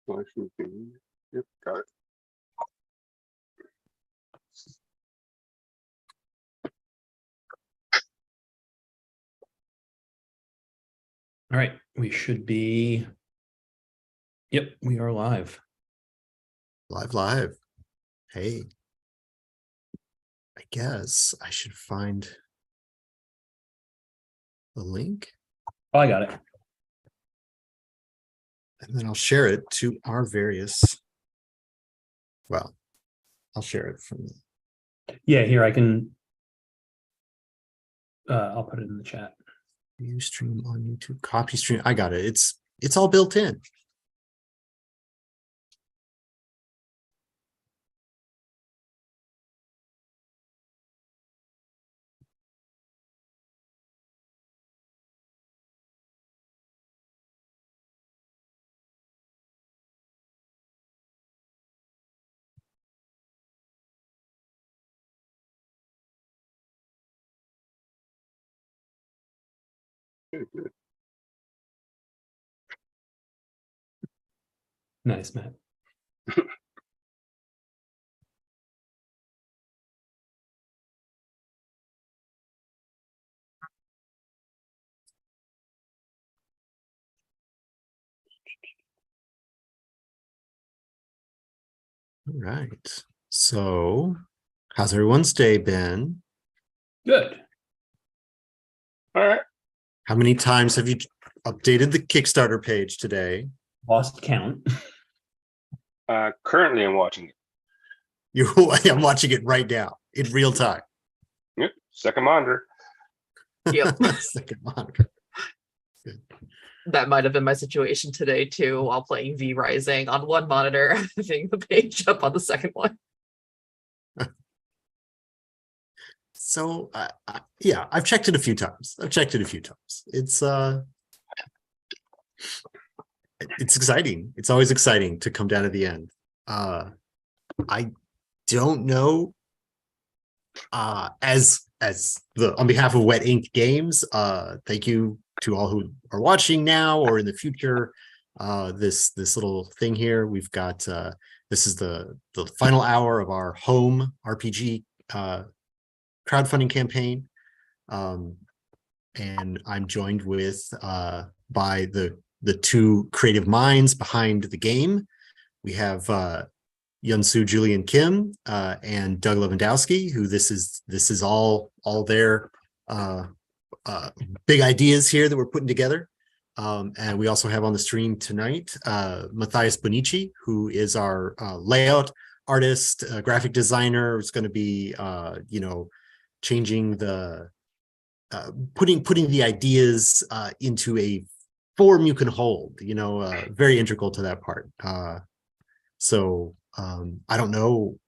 Live shooting. Yep, got it. All right, we should be. Yep, we are live. Live. Hey. I guess I should find the link Oh, I got it. and then I'll share it to our various. Well, I'll share it from. Yeah, here I can. I'll put it in the chat. View stream on YouTube, copy stream. I got it. It's all built in. Good. Nice, Matt. All right. So, how's everyone's day been? Good. All right. How many times have you updated the Kickstarter page today? Lost count. Currently, I'm watching it. I'm watching it right now in real time. Yep. Second monitor. Yep. Second monitor. Good. That might have been my situation today too, while playing V Rising on one monitor, having the page up on the second one. So yeah, I've checked it a few times. It's exciting. It's always exciting to come down to the end. I don't know. As the on behalf of Wet Ink Games, thank you to all who are watching now or in the future. This little thing here, we've got this is the final hour of our home RPG crowdfunding campaign, and I'm joined with by the two creative minds behind the game. We have Yunsu Julian Kim and Doug Lewandowski, who this is all their big ideas here that we're putting together. And we also have on the stream tonight Matthias Bonici, who is our layout artist, graphic designer. It's going to be changing the putting the ideas into a form you can hold, very integral to that part. So I don't know.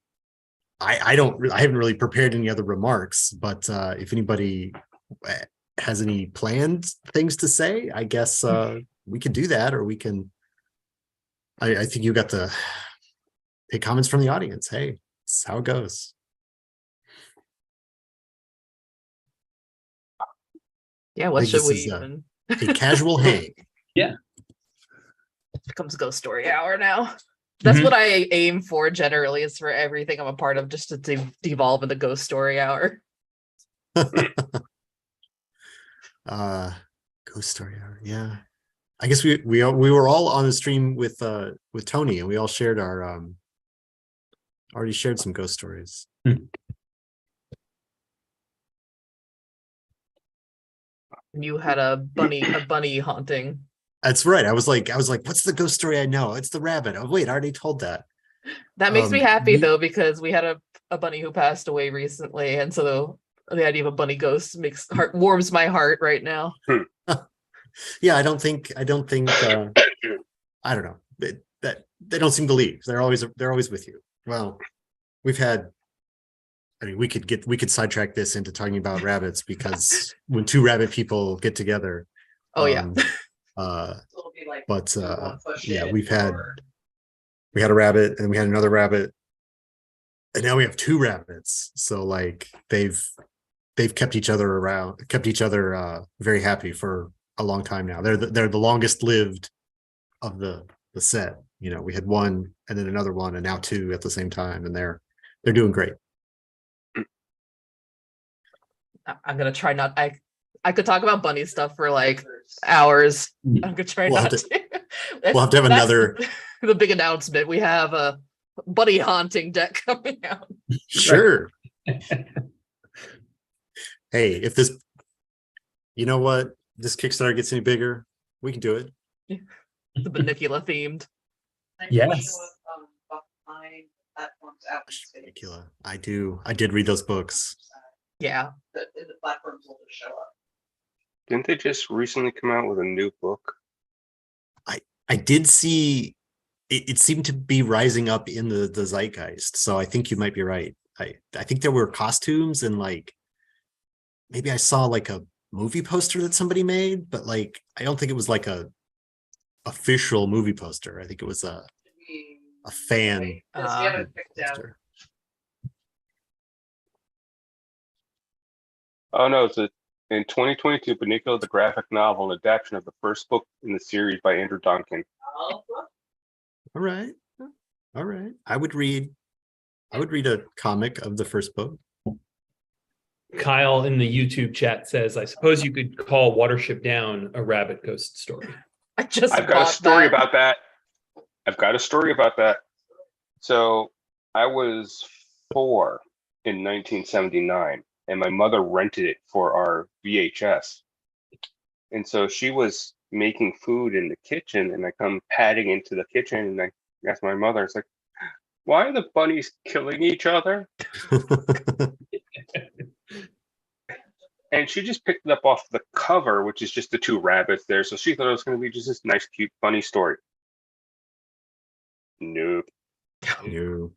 I haven't really prepared any other remarks, but if anybody has any planned things to say, I guess we can do that, or we can. I think you got to take comments from the audience. Hey, that's how it goes. Yeah, what should we even? A casual hang. Yeah. It becomes Ghost Story Hour now. That's Mhm. what I aim for generally, is for everything I'm a part of just to devolve into Ghost Story Hour. Ghost Story Hour. Yeah. I guess we were all on the stream with Tony, and we all shared our already shared some ghost stories. You had a bunny haunting. That's right. I was like, what's the ghost story I know? It's the rabbit. Oh wait, I already told that. That makes me happy though, because we had a bunny who passed away recently, and so the idea of a bunny ghost warms my heart right now. Yeah, I don't think I don't know. They don't seem to leave. They're always with you. Well, we could sidetrack this into talking about rabbits, because when two rabbit people get together. Oh yeah. But yeah, we had a rabbit, and we had another rabbit, and now we have two rabbits. So like they've kept each other very happy for a long time now. They're the longest lived of the set. You know, we had one and then another one and now two at the same time, and they're doing great. I'm gonna try not. I could talk about bunny stuff for like hours. I'm gonna try We'll not have to. We'll have to have That's another. the big announcement. We have a bunny haunting deck coming out. Sure. Hey, if this, you know what, this Kickstarter gets any bigger, we can do it. The Bunnicula themed. Yes. Ridiculous. I did read those books. Yeah. The platforms will just show up. Didn't they just recently come out with a new book? I did see it seemed to be rising up in the zeitgeist. So I think you might be right. I think there were costumes and like maybe I saw like a movie poster that somebody made, but like I don't think it was like a official movie poster. I think it was a fan Because we haven't picked out. poster. Oh no, in 2022, Bunnicula, the graphic novel, an adaptation of the first book in the series by Andrew Duncan. Oh, All right. All right. I would read a comic of the first book. Kyle in the YouTube chat says, I suppose you could call Watership Down a rabbit ghost story. I just. I've got a bought story that. about that. I've got a story about that. So I was 4 in 1979, and my mother rented it for our VHS. And so she was making food in the kitchen, and I come padding into the kitchen, and I asked my mother, it's like, why are the bunnies killing each other? And she just picked it up off the cover, which is just the two rabbits there. So she thought it was going to be just this nice, cute, funny story. Nope. You.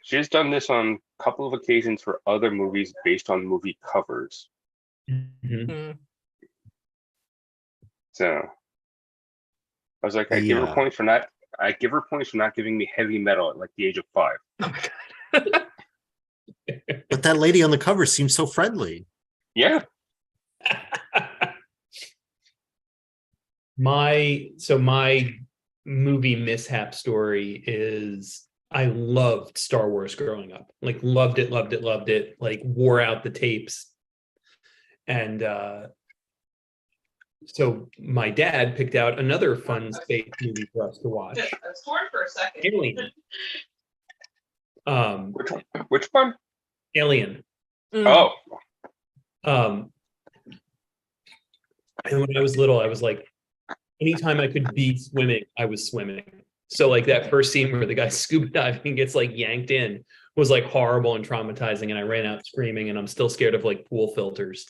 She has done this on a couple of occasions for other movies based on movie covers. Mhm. Mm. So I was like, I give her Yeah. points for not giving me heavy metal at like the age of 5. Oh my god. But that lady on the cover seems so friendly. Yeah. My movie mishap story is I loved Star Wars growing up. Like loved it, like wore out the tapes. And so my dad picked out another fun space movie for us to watch. I was torn for a second. Alien. Which one? Alien. Mm. Oh, And when I was little, I was like, anytime I could be swimming, I was swimming. So like that first scene where the guy scuba diving gets like yanked in was like horrible and traumatizing, and I ran out screaming, and I'm still scared of like pool filters.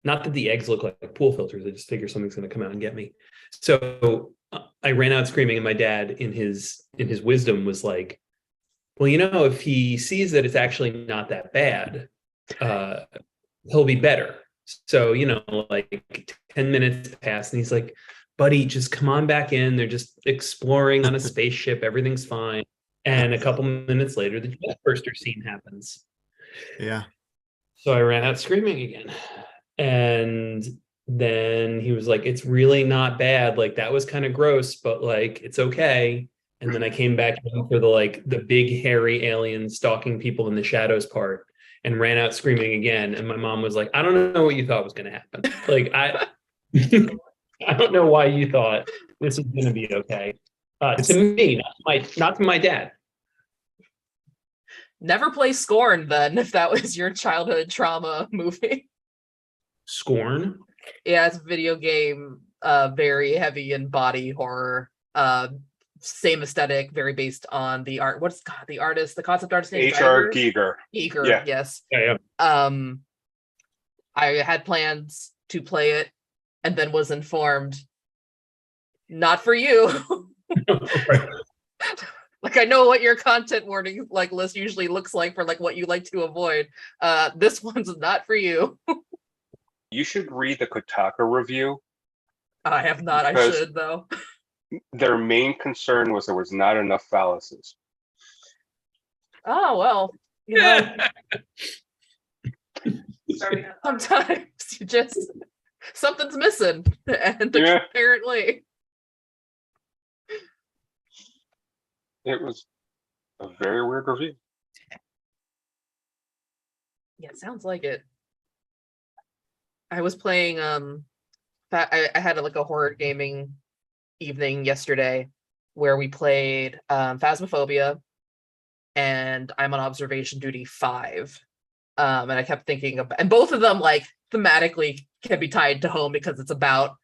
Not that the eggs look like pool filters, I just figure something's going to come out and get me. So I ran out screaming, and my dad in his wisdom was like, well, you know, if he sees that it's actually not that bad, he'll be better. So, you know, like 10 minutes pass, and he's like, buddy, just come on back in. They're just exploring on a spaceship. Everything's fine. And a couple minutes later, the jet burster scene happens. Yeah. So I ran out screaming again. And then he was like, it's really not bad. Like that was kind of gross, but like, it's okay. And then I came back in for the big hairy alien stalking people in the shadows part and ran out screaming again. And my mom was like, I don't know what you thought was going to happen. Like, I don't know why you thought this was going to be okay. To me, not to my dad. Never play Scorn then, if that was your childhood trauma movie. Scorn. Yeah, it's a video game, very heavy in body horror. Same aesthetic, very based on the art. What's God, the artist, the concept artist name? H.R. Giger. Giger, Yeah. yes. Yeah. I had plans to play it and then was informed, not for you. Like I know what your content warning like list usually looks like for like what you like to avoid. This one's not for you. You should read the Kotaku review. I have not. I Because- should though. Their main concern was there was not enough phalluses. Oh well, you know, Sorry. sometimes you just something's missing, and Yeah. apparently It was a very weird review. Yeah, it sounds like it. I was playing I had like a horror gaming evening yesterday where we played Phasmophobia and I'm on Observation Duty 5. And I kept thinking about, and both of them like thematically can be tied to home because it's about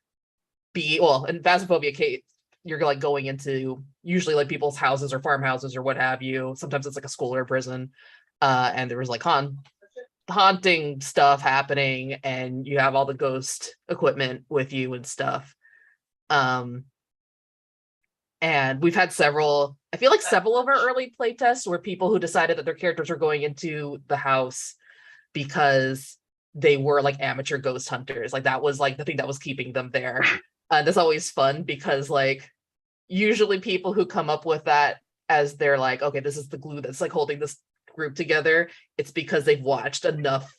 in Phasmophobia case, you're like going into usually like people's houses or farmhouses or what have you. Sometimes it's like a school or a prison. And there was like haunting stuff happening and you have all the ghost equipment with you and stuff. And we've had several of our early playtests where people who decided that their characters were going into the house because they were like amateur ghost hunters. Like that was like the thing that was keeping them there. And that's always fun because like usually people who come up with that as they're like, okay, this is the glue that's like holding this group together, it's because they've watched enough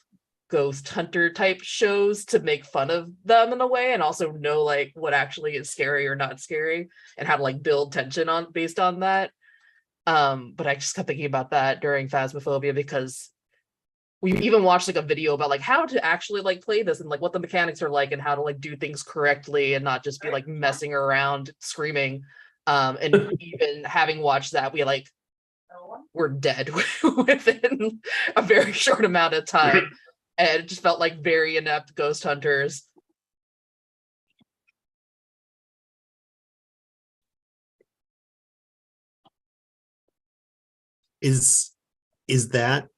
ghost hunter type shows to make fun of them in a way and also know like what actually is scary or not scary and how to like build tension on based on that. But I just kept thinking about that during Phasmophobia because we even watched like a video about like how to actually like play this and like what the mechanics are like and how to like do things correctly and not just be like messing around screaming. And even having watched that, we're dead within a very short amount of time. And it just felt like very inept ghost hunters. Is that,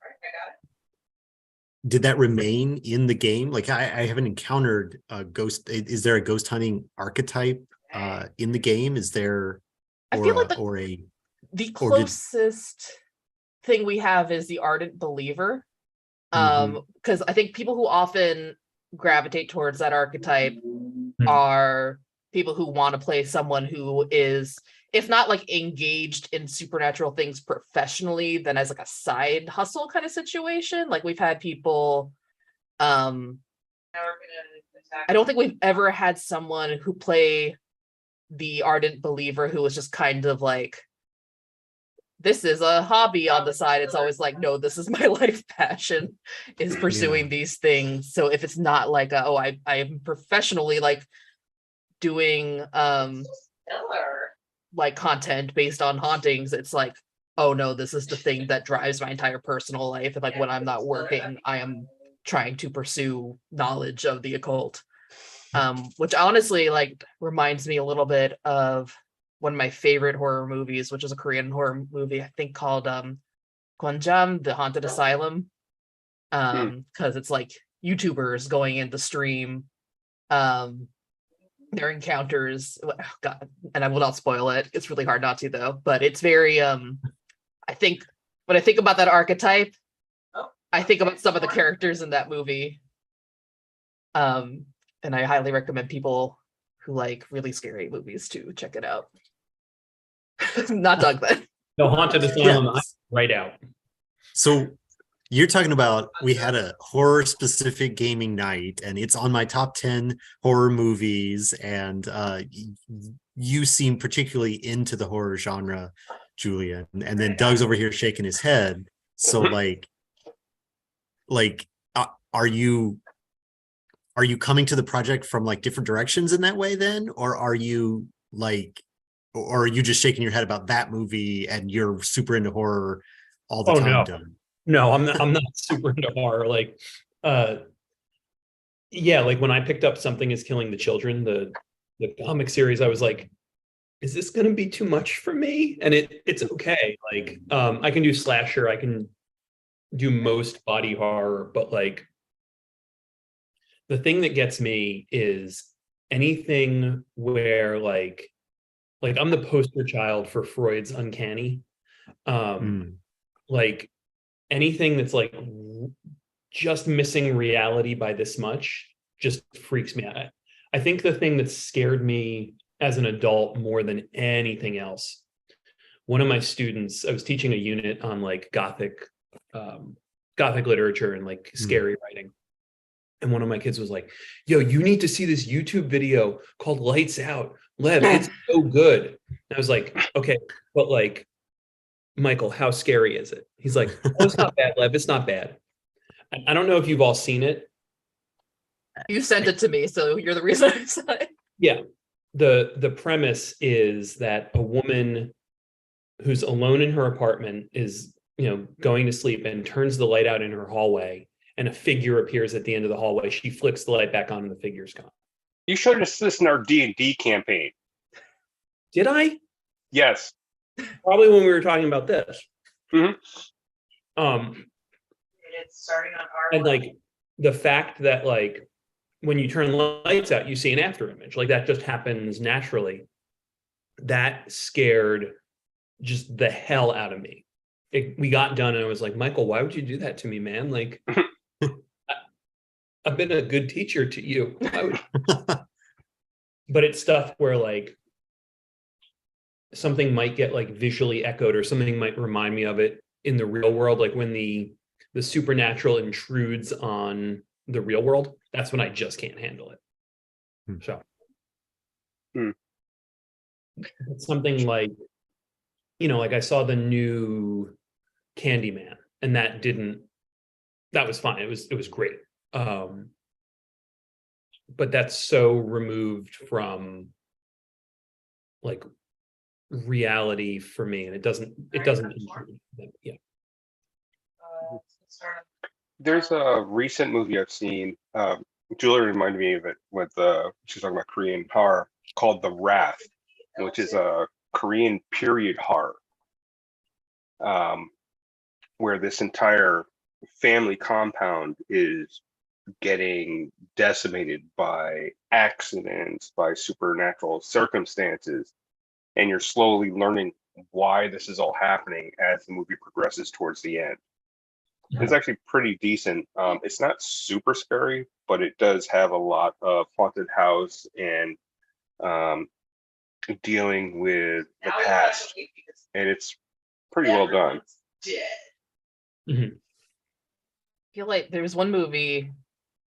did that remain in the game? Like I haven't encountered a ghost. Is there a ghost hunting archetype in the game? Is there, I feel like the closest thing we have is the ardent believer. Because I think people who often gravitate towards that archetype are people who want to play someone who is, if not like engaged in supernatural things professionally, then as like a side hustle kind of situation. Like we've had people, I don't think we've ever had someone who play the ardent believer who was just kind of like, this is a hobby on the side. It's always like, no, this is my life passion is pursuing these things. So if it's not like, I'm professionally like doing like content based on hauntings, it's like, oh no, this is the thing that drives my entire personal life. And like when I'm not working, I am trying to pursue knowledge of the occult. Which honestly like reminds me a little bit of one of my favorite horror movies, which is a Korean horror movie, I think called Gwanjam, The Haunted Asylum. Because it's like YouTubers going into stream their encounters. God, and I will not spoil it. It's really hard not to though, but it's very I think when I think about that archetype, I think about some of the characters in that movie. And I highly recommend people who like really scary movies to check it out. Not Doug then. The Haunted Asylum, Yeah. right out. So you're talking about, we had a horror specific gaming night and it's on my top 10 horror movies. And you seem particularly into the horror genre, Julian. And then Doug's over here shaking his head. So are you coming to the project from like different directions in that way then? Or are you like, or are you just shaking your head about that movie and you're super into horror all the time, no. Doug? No, I'm not super into horror. Like, yeah, like when I picked up Something Is Killing the Children, the comic series, I was like, is this going to be too much for me? And it's okay. Like, I can do slasher, I can do most body horror, but like, the thing that gets me is anything where like I'm the poster child for Freud's uncanny. Like anything that's like just missing reality by this much just freaks me out. I think the thing that scared me as an adult more than anything else, one of my students, I was teaching a unit on like Gothic literature and like scary writing. And one of my kids was like, yo, you need to see this YouTube video called Lights Out. Lev, it's so good. And I was like, okay, but like, Michael, how scary is it? He's like, oh, it's not bad, Lev. It's not bad. I don't know if you've all seen it. You sent it to me, so you're the reason I saw it. Yeah. The premise is that a woman who's alone in her apartment is, going to sleep and turns the light out in her hallway, and a figure appears at the end of the hallway. She flicks the light back on and the figure's gone. You showed us this in our D&D campaign. Did I? Yes. Probably when we were talking about this. Mhm. It's starting on our. And like the fact that like when you turn lights out, you see an after image, like that just happens naturally. That scared just the hell out of me. We got done and I was like, Michael, why would you do that to me, man? Like, I've been a good teacher to you. But it's stuff where like something might get like visually echoed or something might remind me of it in the real world. Like when the supernatural intrudes on the real world, that's when I just can't handle it. So it's something like, like I saw the new Candyman and that was fine. It was great. But that's so removed from like reality for me, and it doesn't yeah. There's a recent movie I've seen. Julia reminded me of it with she's talking about Korean horror, called The Wrath, which is a Korean period horror, where this entire family compound is getting decimated by accidents, by supernatural circumstances, and you're slowly learning why this is all happening as the movie progresses towards the end. It's actually pretty decent. It's not super scary, but it does have a lot of haunted house and dealing with the past, and it's pretty well done. I feel like there was one movie,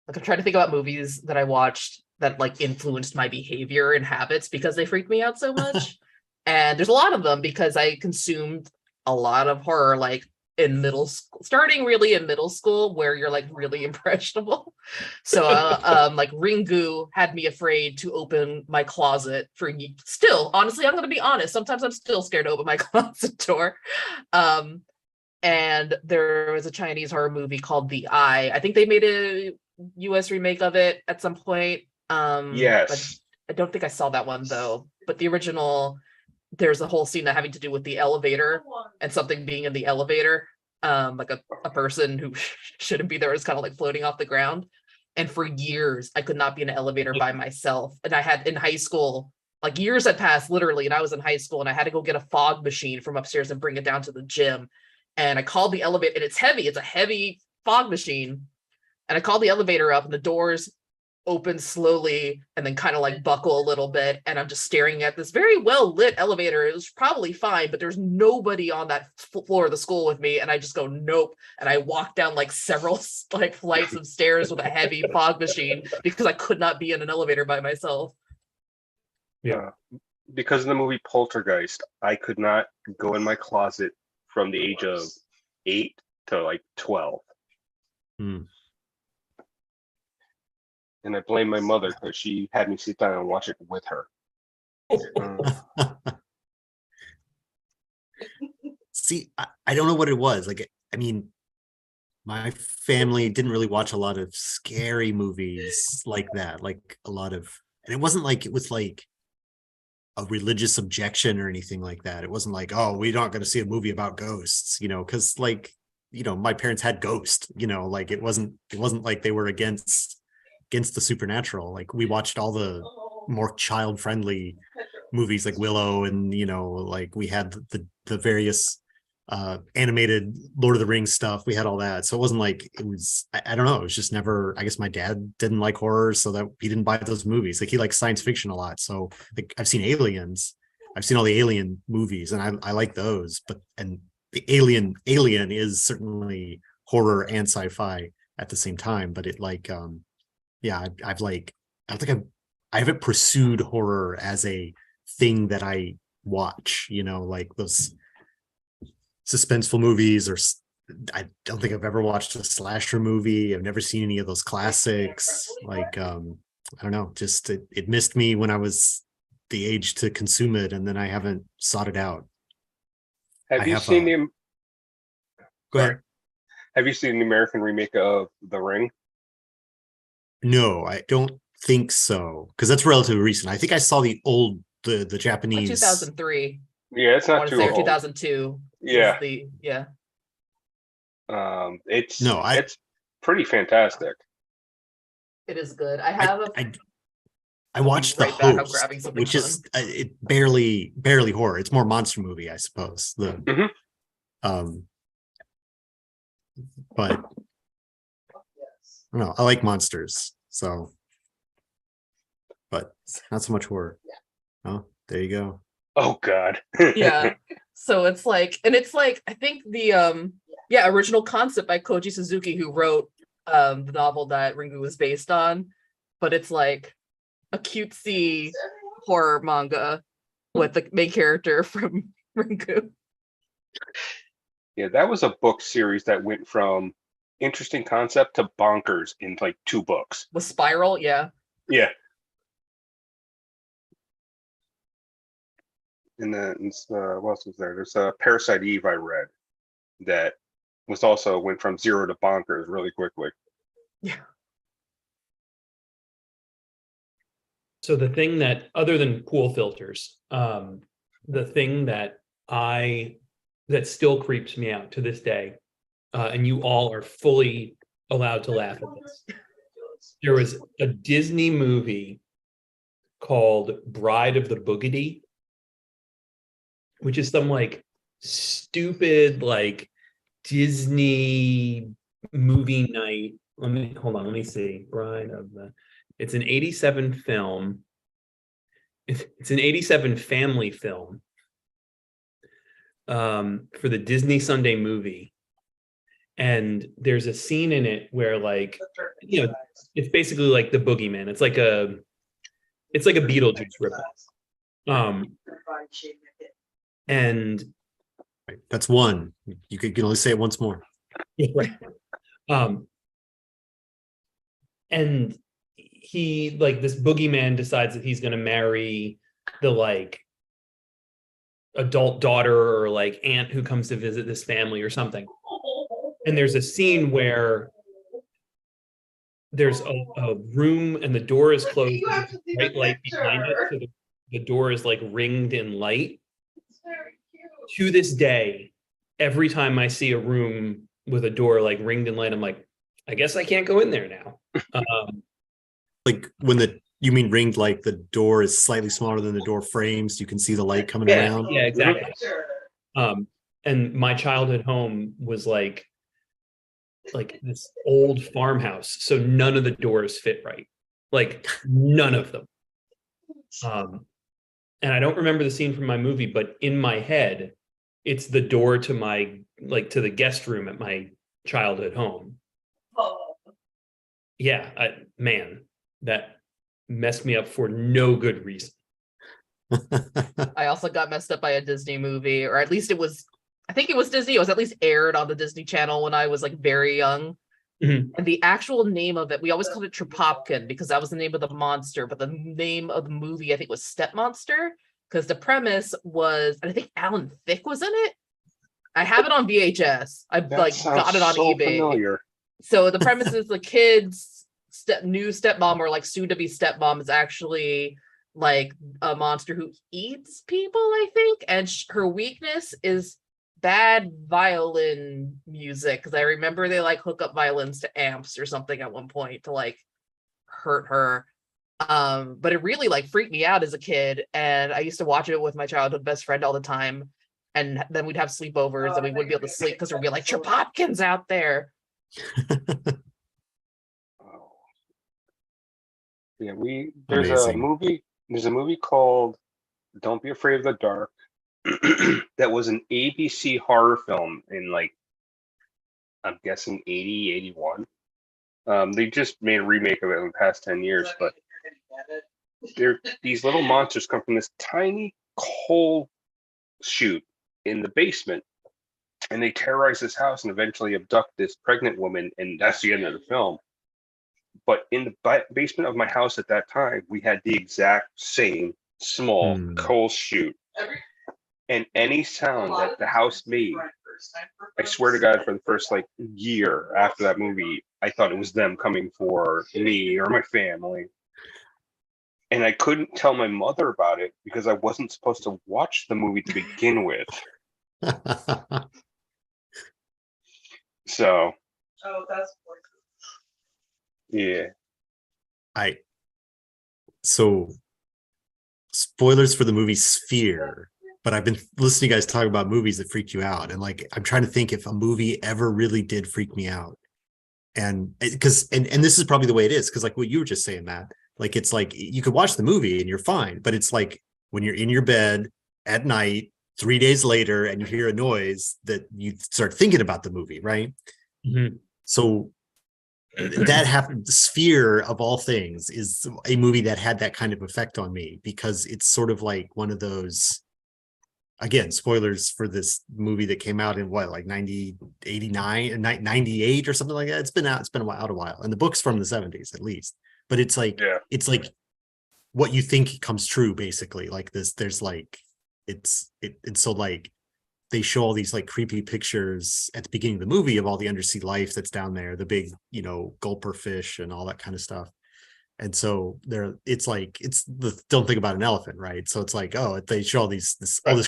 like I'm trying to think about movies that I watched that like influenced my behavior and habits because they freaked me out so much. And there's a lot of them because I consumed a lot of horror like in middle school, starting really in middle school where you're like really impressionable. So like Ringu had me afraid to open my closet still, honestly, I'm going to be honest. Sometimes I'm still scared to open my closet door. And there was a Chinese horror movie called The Eye. I think they made a US remake of it at some point. Yes. I don't think I saw that one though, but the original, there's a whole scene that having to do with the elevator and something being in the elevator, like a person who shouldn't be there is kind of like floating off the ground. And for years, I could not be in an elevator by myself. And I had in high school, like years had passed literally, and I was in high school and I had to go get a fog machine from upstairs and bring it down to the gym. And I called the elevator, and it's heavy. It's a heavy fog machine. And I called the elevator up and the doors open slowly and then kind of like buckle a little bit. And I'm just staring at this very well lit elevator. It was probably fine, but there's nobody on that floor of the school with me. And I just go, nope. And I walk down like several like flights of stairs with a heavy fog machine because I could not be in an elevator by myself. Yeah. Because of the movie Poltergeist, I could not go in my closet from the age of 8 to like 12. And I blame my mother because she had me sit down and watch it with her. See, I don't know what it was. Like, I mean, my family didn't really watch a lot of scary movies like that. Like a lot of, and it wasn't like it was like a religious objection or anything like that. It wasn't like, oh, we're not going to see a movie about ghosts, because like, my parents had Ghost, like it wasn't like they were against the supernatural. Like we watched all the more child-friendly movies like Willow, and like we had the various animated Lord of the Rings stuff. We had all that, so it wasn't like it was. I don't know. It was just never. I guess my dad didn't like horror, so that he didn't buy those movies. Like he likes science fiction a lot. So like I've seen Aliens. I've seen all the Alien movies, and I like those. But the Alien is certainly horror and sci-fi at the same time. But it like yeah, I've like, I don't think I haven't pursued horror as a thing that I watch, like those suspenseful movies, or I don't think I've ever watched a slasher movie. I've never seen any of those classics. Like, I don't know, just it missed me when I was the age to consume it, and then I haven't sought it out. Have I you have seen a- the Go Sorry. ahead. Have you seen the American remake of The Ring? No, I don't think so, because that's relatively recent. I think I saw the Like Japanese. 2003. Yeah, it's I not want to too say or old. 2002. is Yeah. Yeah. It's No, it's pretty fantastic. It is good. I have a I watched The right back, I'm Host, grabbing something which is it barely horror. It's more monster movie, I suppose. Mhm. But Yes. I don't know. I like monsters, so, but not so much horror. Oh, there you go. Oh God. yeah. So it's like, and it's like, I think the original concept by Koji Suzuki, who wrote the novel that Ringu was based on, but it's like a cutesy horror manga with the main character from Ringu. Yeah, that was a book series that went from interesting concept to bonkers in like 2 books. With Spiral, yeah. Yeah. And then what else was there? There's Parasite Eve I read that was also went from 0 to bonkers really quickly. Yeah. So the thing that, other than pool filters, the thing that still creeps me out to this day, and you all are fully allowed to laugh at this. There was a Disney movie called Bride of the Boogedy, which is some like stupid like Disney movie night. Let me see. Bride of the, it's an 87 film. It's an 87 family film for the Disney Sunday movie. And there's a scene in it where like, you know, it's basically like the Boogeyman. It's like a Beetlejuice ripoff. And Right. That's one. You can only say it once more. right. And he, like, this boogeyman decides that he's going to marry the like adult daughter or like aunt who comes to visit this family or something. And there's a scene where there's a room and the door is closed, You have to see the bright light picture. behind it, so the door is like ringed in light. To this day, every time I see a room with a door like ringed in light, I'm like, I guess I can't go in there now. Like when you mean ringed, like the door is slightly smaller than the door frames. You can see the light coming around. Yeah, exactly. And my childhood home was like this old farmhouse, so none of the doors fit right, like none of them. And I don't remember the scene from my movie, but in my head, it's the door to my, like, to the guest room at my childhood home. Yeah, man, that messed me up for no good reason. I also got messed up by a Disney movie, or at least I think it was Disney. It was at least aired on the Disney Channel when I was like very young. Mhm. And the actual name of it, we always called it Trepopkin because that was the name of the monster, but the name of the movie I think was Step Monster, because the premise was, and I think Alan Thicke was in it. I have it on VHS. I That like sounds got it on so eBay. familiar. So the premise is the kid's new stepmom, or like soon to be stepmom, is actually like a monster who eats people, I think, and her weakness is bad violin music, because I remember they like hook up violins to amps or something at one point to like hurt her. But it really like freaked me out as a kid, and I used to watch it with my childhood best friend all the time, and then we'd have sleepovers and we wouldn't be able to sleep because we'd be like, Trepopkins out there. Oh. Yeah, there's a Amazing. movie called Don't Be Afraid of the Dark that was an ABC horror film in like, I'm guessing 80, 81. They just made a remake of it in the past 10 years, but these little monsters come from this tiny coal chute in the basement, and they terrorize this house and eventually abduct this pregnant woman, and that's the end of the film. But in the basement of my house at that time, we had the exact same small coal chute, and any sound that the house made, I swear to God, for the first like year after that movie, I thought it was them coming for me or my family. And I couldn't tell my mother about it because I wasn't supposed to watch the movie to begin with. So, Oh, that's yeah. So spoilers for the movie Sphere, but I've been listening to you guys talk about movies that freak you out, and like I'm trying to think if a movie ever really did freak me out. And because and this is probably the way it is, because like what you were just saying, Matt, like it's like you could watch the movie and you're fine, but it's like when you're in your bed at night 3 days later and you hear a noise that you start thinking about the movie, right? Mhm. So that happened. Sphere, of all things, is a movie that had that kind of effect on me, because it's sort of like one of those, again, spoilers for this movie that came out in what, like 89 98 or something like that. It's been out a while, and the book's from the 70s at least, but it's like what you think comes true, basically. Like this, there's like it's so like they show all these like creepy pictures at the beginning of the movie of all the undersea life that's down there, the big, gulper fish and all that kind of stuff. And so it's the don't think about an elephant, right? So it's like, oh, they show all this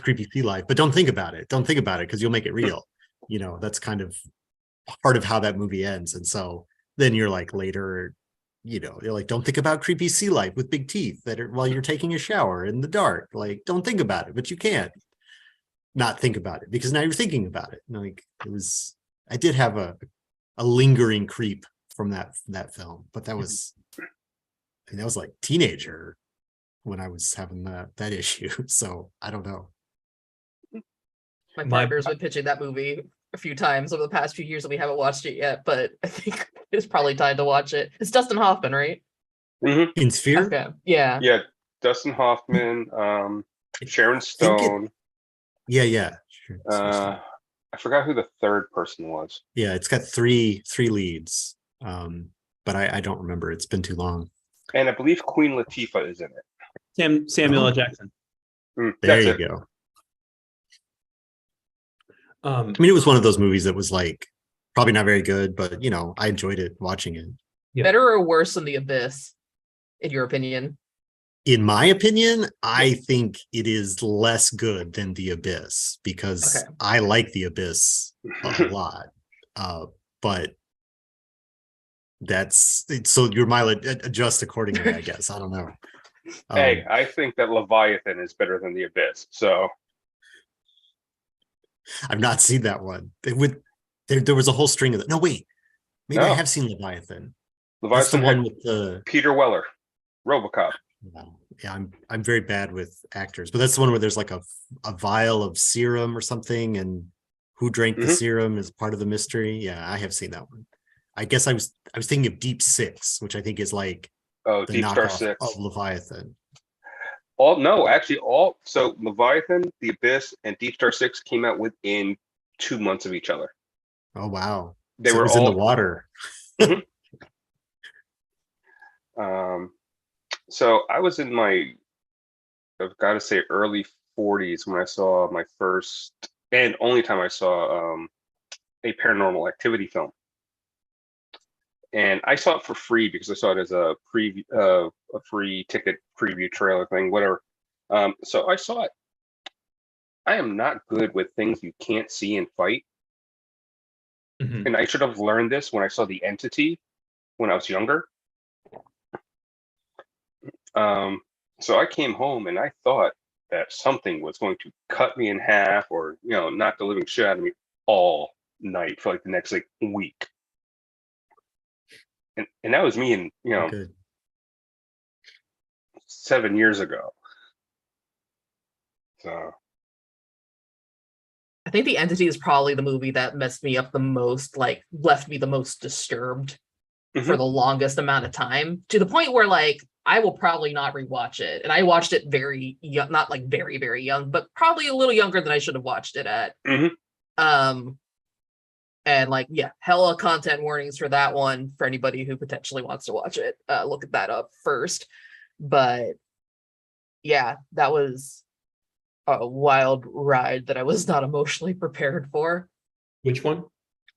creepy sea life, but don't think about it because you'll make it real. That's kind of part of how that movie ends. And so then you're like later, you're like, don't think about creepy sea life with big teeth while you're taking a shower in the dark. Like, don't think about it, but you can't not think about it because now you're thinking about it. Like I did have a lingering creep from that film, but that was like teenager when I was having that issue. So I don't know. My partner's been pitching that movie a few times over the past few years and we haven't watched it yet, but I think it's probably time to watch it. It's Dustin Hoffman, right? Mm-hmm. In Sphere? Okay. Yeah. Yeah. Dustin Hoffman, Sharon Stone. Yeah. Sure. I forgot who the third person was. Yeah, it's got three leads. But I don't remember. It's been too long. And I believe Queen Latifah is in it. Samuel L. Jackson. There you go. I mean, it was one of those movies that was like probably not very good, but I enjoyed it watching it. Yeah. Better or worse than The Abyss, in your opinion? In my opinion, I think it is less good than The Abyss because I like The Abyss a lot. But that's it. So your mileage adjust accordingly, I guess. I don't know. Hey, I think that Leviathan is better than The Abyss. So I've not seen that one. There was a whole string of it. No, wait. Maybe I have seen Leviathan. That's the one with the Peter Weller, RoboCop. Yeah, I'm very bad with actors, but that's the one where there's like a vial of serum or something, and who drank the serum is part of the mystery. Yeah, I have seen that one. I guess I was thinking of Deep Six, which I think is like the Deep Star 6 of Leviathan. So Leviathan, The Abyss, and Deep Star 6 came out within 2 months of each other. Oh wow. They were all in the water. So I was in my, I've got to say, early 40s when I saw my first and only time I saw a Paranormal Activity film. And I saw it for free because I saw it as a preview, a free ticket preview trailer thing, whatever. So I saw it. I am not good with things you can't see and fight. Mhm. And I should have learned this when I saw The Entity when I was younger. So I came home and I thought that something was going to cut me in half or, knock the living shit out of me all night for like the next week. And that was me in, Good. 7 years ago. So I think The Entity is probably the movie that messed me up the most, like left me the most disturbed for the longest amount of time, to the point where I will probably not rewatch it. And I watched it very young, not very, very young, but probably a little younger than I should have watched it at. And like, yeah, hella content warnings for that one for anybody who potentially wants to watch it. Look that up first. But yeah, that was a wild ride that I was not emotionally prepared for. Which one?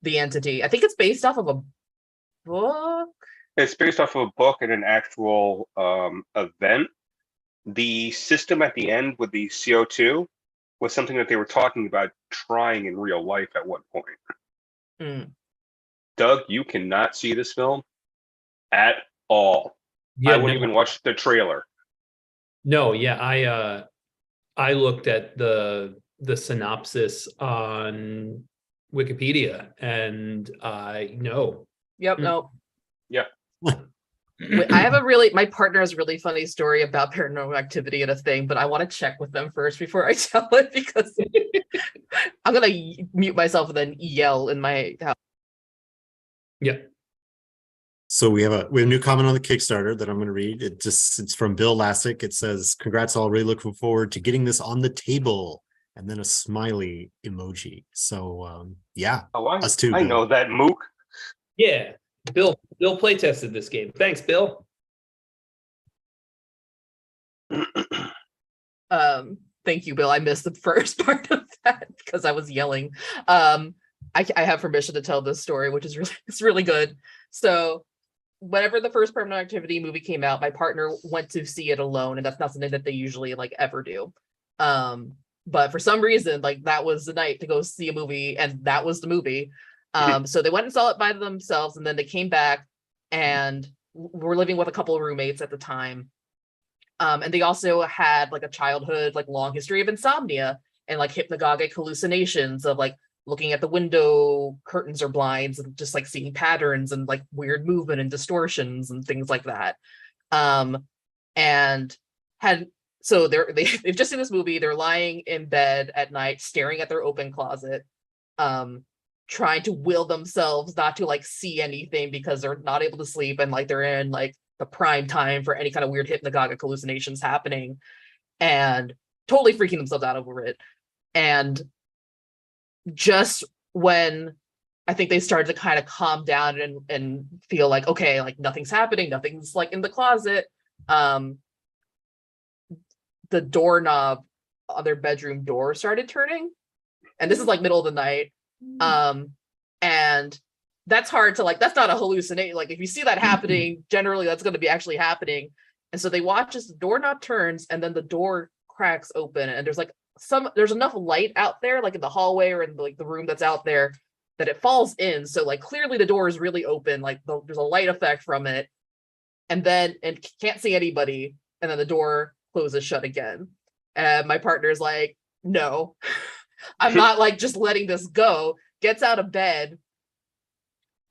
The Entity. I think it's based off of a book. It's based off of a book and an actual event. The system at the end with the CO2 was something that they were talking about trying in real life at one point. Mm. Doug, you cannot see this film at all. Yeah, I wouldn't even watch the trailer. No, yeah, I looked at the synopsis on Wikipedia, and I know. Yep, Mm. no. Yeah. Wait, I have a really, my partner has a really funny story about Paranormal Activity and a thing, but I want to check with them first before I tell it because I'm gonna mute myself and then yell in my house. Yeah. So we have a new comment on the Kickstarter that I'm going to read. It's from Bill Lassick. It says, "Congrats all, really looking forward to getting this on the table," and then a smiley emoji. So yeah, Oh, us too. I Bill. know that, Mook. Yeah. Bill play tested this game. Thanks, Bill. Thank you, Bill. I missed the first part of that because I was yelling. I have permission to tell this story, which is it's really good. So whenever the first Paranormal Activity movie came out, my partner went to see it alone, and that's not something that they usually like ever do. But for some reason, like that was the night to go see a movie, and that was the movie. So they went and saw it by themselves, and then they came back and were living with a couple of roommates at the time. And they also had like a childhood, like long history of insomnia and like hypnagogic hallucinations of like looking at the window curtains or blinds and just like seeing patterns and like weird movement and distortions and things like that. And had so they've just seen this movie. They're lying in bed at night, staring at their open closet, trying to will themselves not to like see anything because they're not able to sleep, and like they're in like the prime time for any kind of weird hypnagogic hallucinations happening, and totally freaking themselves out over it. And just when I think they started to kind of calm down and feel like, okay, like nothing's happening, nothing's like in the closet, the doorknob on their bedroom door started turning. And this is like middle of the night. And that's hard to like, that's not a hallucination. Like if you see that happening, generally that's going to be actually happening. And so they watch as the doorknob turns and then the door cracks open, and there's like there's enough light out there, like in the hallway or in like the room that's out there, that it falls in. So like clearly the door is really open, like there's a light effect from it. And can't see anybody. And then the door closes shut again. And my partner's like, no, I'm not like just letting this go. Gets out of bed,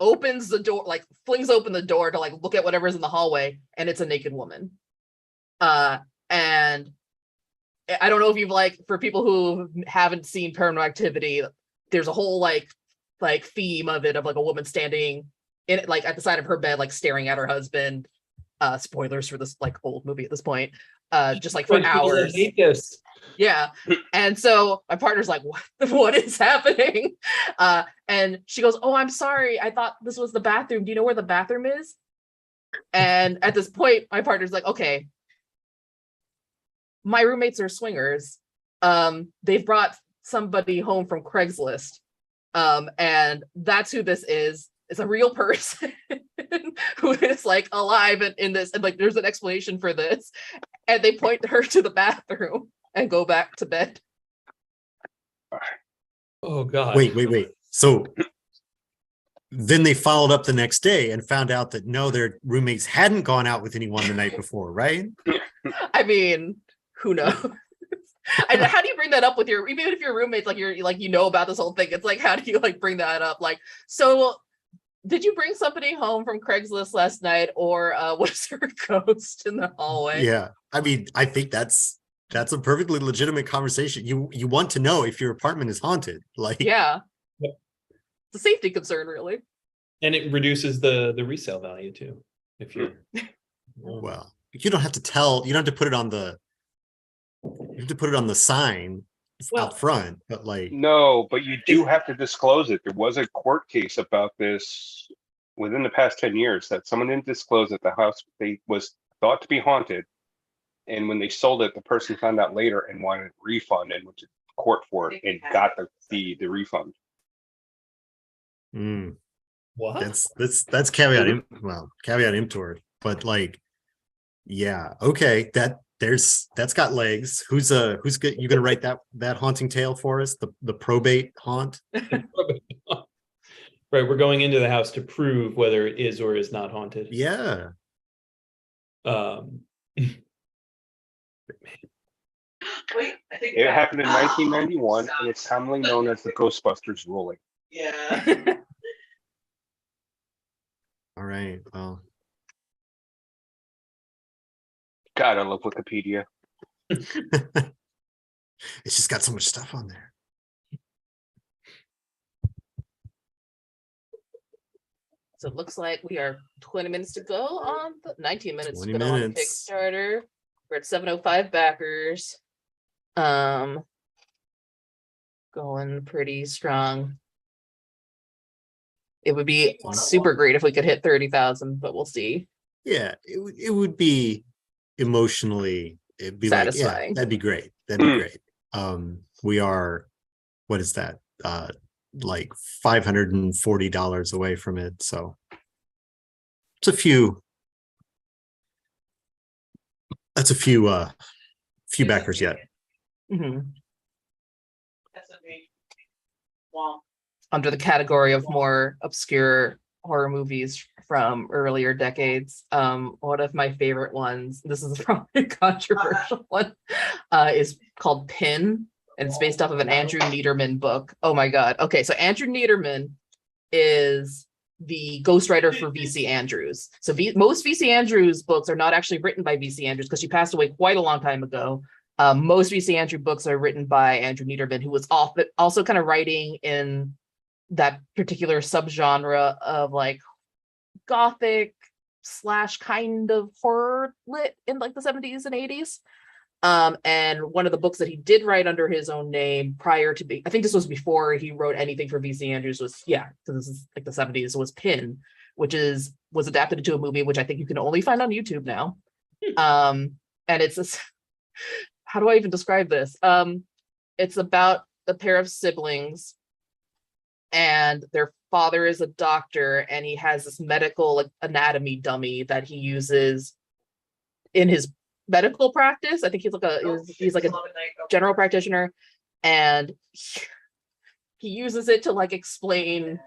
opens the door, like flings open the door to like look at whatever's in the hallway, and it's a naked woman. And I don't know if you've like, for people who haven't seen Paranormal Activity, there's a whole like theme of it, of like a woman standing in it, like at the side of her bed, like staring at her husband. Spoilers for this like old movie at this point. Just like for hours. I hate this. Yeah. And so my partner's like, what is happening? And she goes, oh, I'm sorry. I thought this was the bathroom. Do you know where the bathroom is? And at this point, my partner's like, okay, my roommates are swingers. They've brought somebody home from Craigslist. And that's who this is. It's a real person who is like alive in this. And like, there's an explanation for this. And they point her to the bathroom and go back to bed. Oh God. Wait. So then they followed up the next day and found out that no, their roommates hadn't gone out with anyone the night before, right? I mean, who knows? And how do you bring that up with your, even if your roommates, like you're like, you know about this whole thing, it's like, how do you like bring that up? Like, so did you bring somebody home from Craigslist last night, or was there a ghost in the hallway? Yeah. I mean, I think that's a perfectly legitimate conversation. You want to know if your apartment is haunted. Like, Yeah. Yep. It's a safety concern, really. And it reduces the resale value too. If you're well, you don't have to put it on the sign Well- out front, but like, No, but you do have to disclose it. There was a court case about this within the past 10 years that someone didn't disclose that the house they was thought to be haunted. And when they sold it, the person found out later and wanted a refund and went to court for it and got the refund. mm, What? that's caveat, well, caveat emptor, but like, yeah, okay, that's got legs. Who's good? You gonna write that haunting tale for us? The probate haunt? Right, we're going into the house to prove whether it is or is not haunted. Yeah. Um, Wait, I think. It happened in 1991 and it's commonly known as the Ghostbusters ruling. Yeah. All right. Well, God, I love Wikipedia. it's just got so much stuff on there. So it looks like we are 20 minutes to go on the 19 minutes to 20 go on minutes. Kickstarter. We're at 705 backers. Going pretty strong. It would be super great if we could hit 30,000, but we'll see. Yeah, it would be emotionally, it'd be like, yeah, Satisfying. that'd be great. That'd be great. We are, what is that? Like $540 away from it. So it's that's a few backers yet. Mhm. That's a big. Wow. Under the category of more obscure horror movies from earlier decades. One of my favorite ones, this is probably a controversial one, is called Pin, and it's based off of an Andrew Niederman book. Oh my God. Okay, so Andrew Niederman is the ghostwriter for VC Andrews. So most VC Andrews books are not actually written by VC Andrews because she passed away quite a long time ago. Most VC Andrew books are written by Andrew Niederman, who was also kind of writing in that particular subgenre of like gothic / kind of horror lit in like the 70s and 80s. And one of the books that he did write under his own name prior to I think this was before he wrote anything for VC Andrews, was, yeah, so this is like the 70s, was Pin, which was adapted into a movie, which I think you can only find on YouTube now. And it's this, how do I even describe this? It's about a pair of siblings, and their father is a doctor, and he has this medical like anatomy dummy that he uses in his medical practice. I think he's like a general practitioner, and he uses it to like explain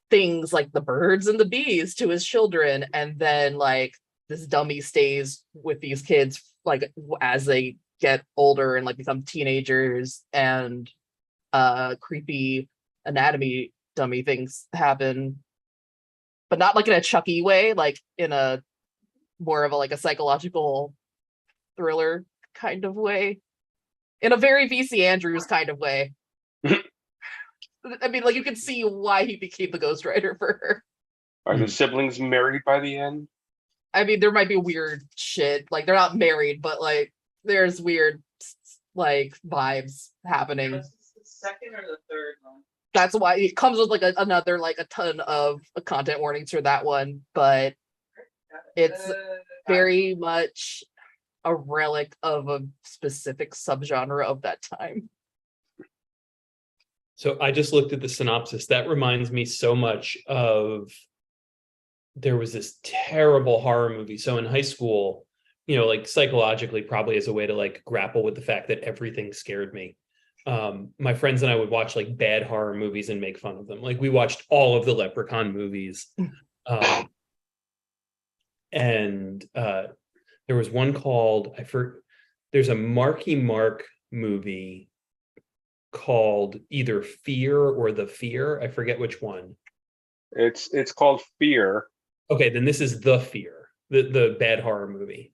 things like the birds and the bees to his children, and then like this dummy stays with these kids like as they get older and like become teenagers, and creepy anatomy dummy things happen, but not like in a Chucky way, like in a more of a like a psychological thriller kind of way, in a very VC Andrews kind of way. I mean, like you can see why he became the ghostwriter for her. Are the siblings married by the end? I mean, there might be weird shit, like they're not married, but like there's weird like vibes happening. Was this the second or the third one? That's why it comes with like another like a ton of content warnings for that one, but it's very much a relic of a specific subgenre of that time. So I just looked at the synopsis. That reminds me so much of, there was this terrible horror movie. So in high school, you know, like psychologically, probably as a way to like grapple with the fact that everything scared me. My friends and I would watch like bad horror movies and make fun of them. Like we watched all of the Leprechaun movies. And there was one called, there's a Marky Mark movie called either Fear or The Fear. I forget which one. It's called Fear. Okay, then this is The Fear, the bad horror movie.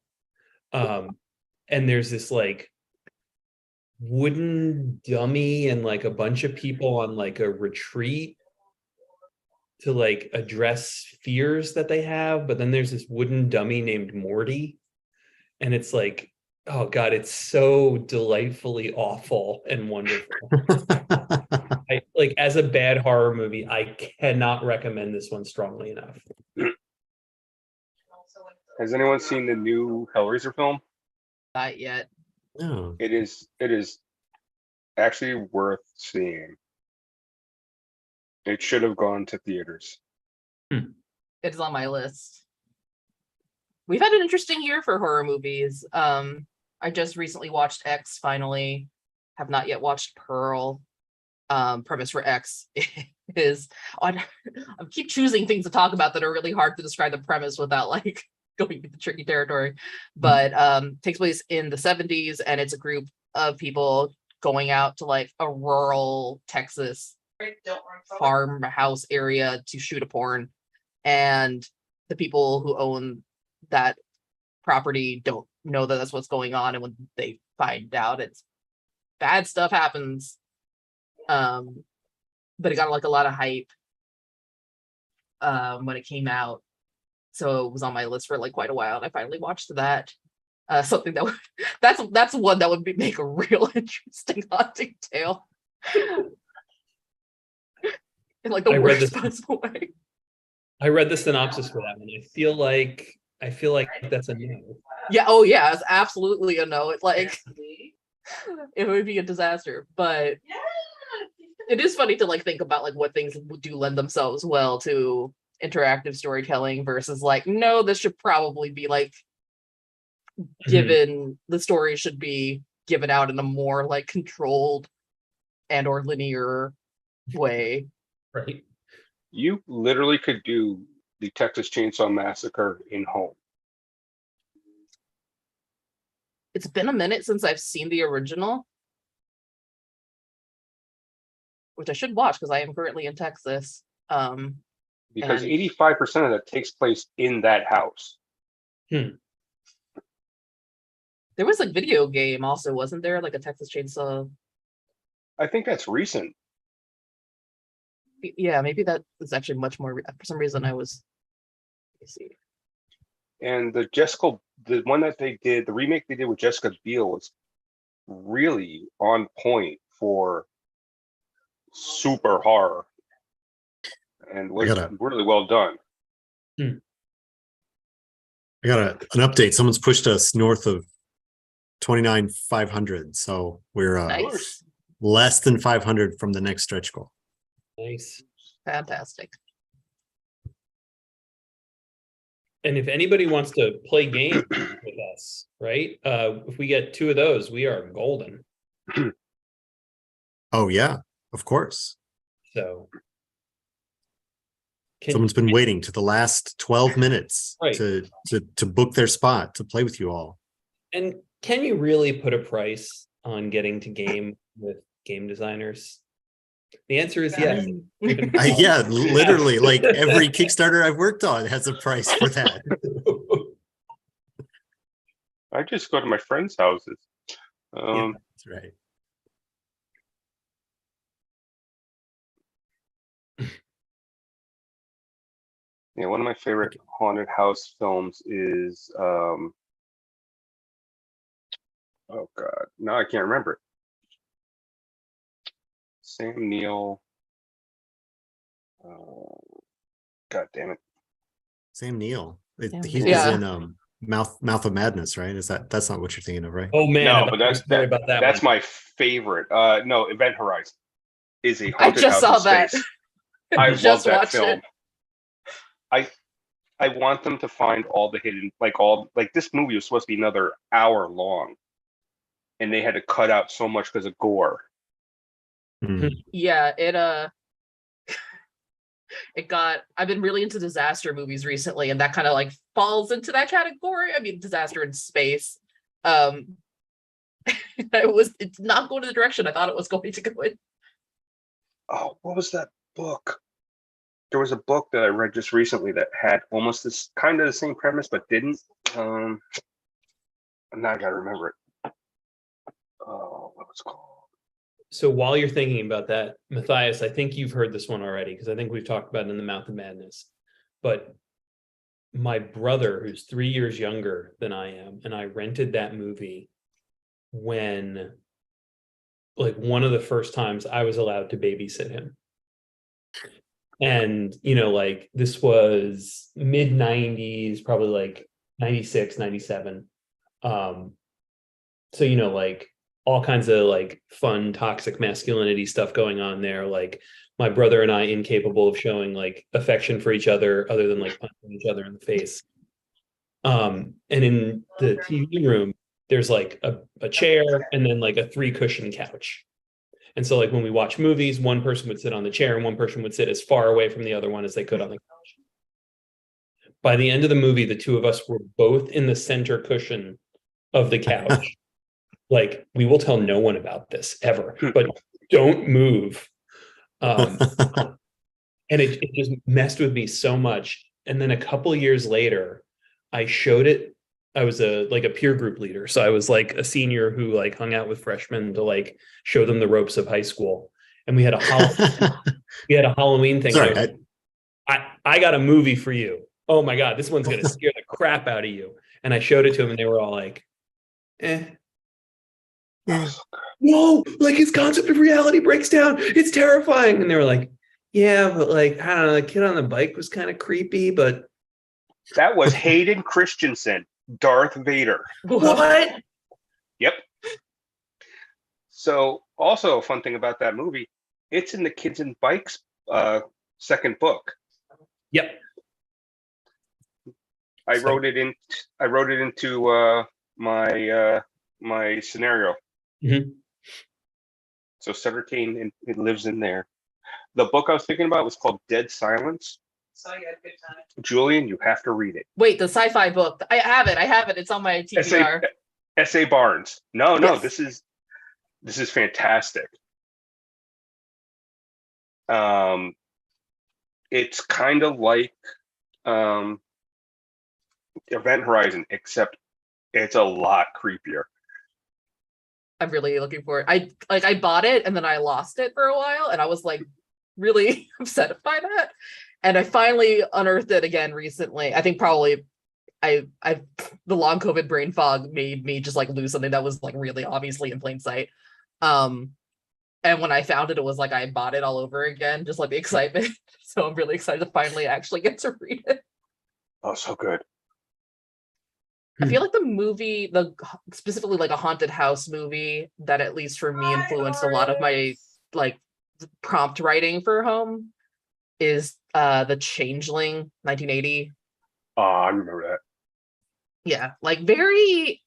And there's this like wooden dummy and like a bunch of people on like a retreat to like address fears that they have, but then there's this wooden dummy named Morty, and it's like Oh God, it's so delightfully awful and wonderful. I like as a bad horror movie, I cannot recommend this one strongly enough. Has anyone seen the new Hellraiser film? Not yet. No. It is actually worth seeing. It should have gone to theaters. It's on my list. We've had an interesting year for horror movies. I just recently watched X finally. Have not yet watched Pearl. Premise for X is I keep choosing things to talk about that are really hard to describe the premise without like going into tricky territory. But takes place in the 70s, and it's a group of people going out to like a rural Texas Right, don't run from it. farmhouse area to shoot a porn, and the people who own that property don't know that that's what's going on, and when they find out, it's bad stuff happens. But it got like a lot of hype when it came out, so it was on my list for like quite a while, and I finally watched that. Something that would, that's one that would make a real interesting haunting tale. In like the I read worst this- possible way. I read the synopsis for that one. I feel like that's a no. Yeah, oh yeah, it's absolutely a no. It's like See? it would be a disaster, but Yeah. it is funny to like think about like what things do lend themselves well to interactive storytelling versus like, no, this should probably be like given the story should be given out in a more like controlled and or linear way. Right. You literally could do the Texas Chainsaw Massacre in home. It's been a minute since I've seen the original, which I should watch because I am currently in Texas. Because And- 85% of that takes place in that house. There was a video game also, wasn't there? Like a Texas Chainsaw. I think that's recent. Yeah, maybe that is actually much more. For some reason, I was. Let me see. And the one that they did, the remake they did with Jessica Biel was really on point for super horror and was gotta- really well done. I got an update. Someone's pushed us north of 29,500, so we're Nice, less than 500 from the next stretch goal. Nice. fantastic. And if anybody wants to play games with us, right? If we get 2 of those, we are golden. Oh yeah, of course. So Someone's been waiting to the last 12 minutes Right. to book their spot to play with you all. and can you really put a price on getting to game with game designers? The answer is yes. Yeah, literally, like every Kickstarter I've worked on has a price for that. I just go to my friends' houses. That's right. Yeah, one of my favorite haunted house films is oh god, now I can't remember it. Sam Neill. God damn it. Sam Neill. Sam He Neill. was Yeah. in Mouth of Madness, right? That's not what you're thinking of, right? Oh man, No, I but thought you were sorry about that. That's one. my favorite. No, Event Horizon is a I haunted just house saw in that. space. I love Just that watched film. it. I want them to find all the hidden, like this movie was supposed to be another hour long, and they had to cut out so much because of gore. Hmm. Yeah, it got. I've been really into disaster movies recently, and that kind of like falls into that category. I mean, disaster in space. It's not going to the direction I thought it was going to go in. Oh, what was that book? There was a book that I read just recently that had almost this kind of the same premise, but didn't. Now I gotta remember it. Oh, what was it called? So while you're thinking about that, Matthias, I think you've heard this one already because I think we've talked about it in the Mouth of Madness. But my brother, who's 3 years younger than I am, and I rented that movie when, like, one of the first times I was allowed to babysit him. And, like, this was mid 90s, probably like 96, 97. So, like, all kinds of like fun, toxic masculinity stuff going on there. Like, my brother and I incapable of showing like affection for each other than like punching each other in the face. And in the TV room, there's like a chair and then like a 3-cushion couch. And so, like, when we watch movies, one person would sit on the chair and one person would sit as far away from the other one as they could on the couch. By the end of the movie, the two of us were both in the center cushion of the couch. Like, we will tell no one about this ever, but don't move. And it just messed with me so much. And then a couple of years later, I showed it. I was a peer group leader. So I was like a senior who like hung out with freshmen to like show them the ropes of high school. And we had a Halloween thing. Sorry, I got a movie for you. Oh my God, this one's going to scare the crap out of you. And I showed it to them and they were all like, eh. Yeah. Whoa, like his concept of reality breaks down. It's terrifying. And they were like, yeah, but like, I don't know, the kid on the bike was kind of creepy, but That was Hayden Christensen, Darth Vader. what? Yep. So, also a fun thing about that movie, it's in the Kids and Bikes second book. Yep. I wrote it into my scenario. Mhm. So Sutter Kane, it lives in there. The book I was thinking about was called Dead Silence. So you had a good time. Julian, you have to read it. Wait, the sci-fi book. I have it. It's on my TBR. S.A. Barnes. No, Yes. this is fantastic. It's kind of like Event Horizon, except it's a lot creepier. I'm really looking for it. I bought it and then I lost it for a while and I was like really upset by that. And I finally unearthed it again recently. I think probably the long COVID brain fog made me just like lose something that was like really obviously in plain sight. And when I found it, it was like I bought it all over again, just like the excitement. So I'm really excited to finally actually get to read it. Oh, so good. I feel like the movie, specifically like a haunted house movie that at least for me influenced a lot of my like prompt writing for home is The Changeling, 1980. Oh, I remember that. Yeah, like very,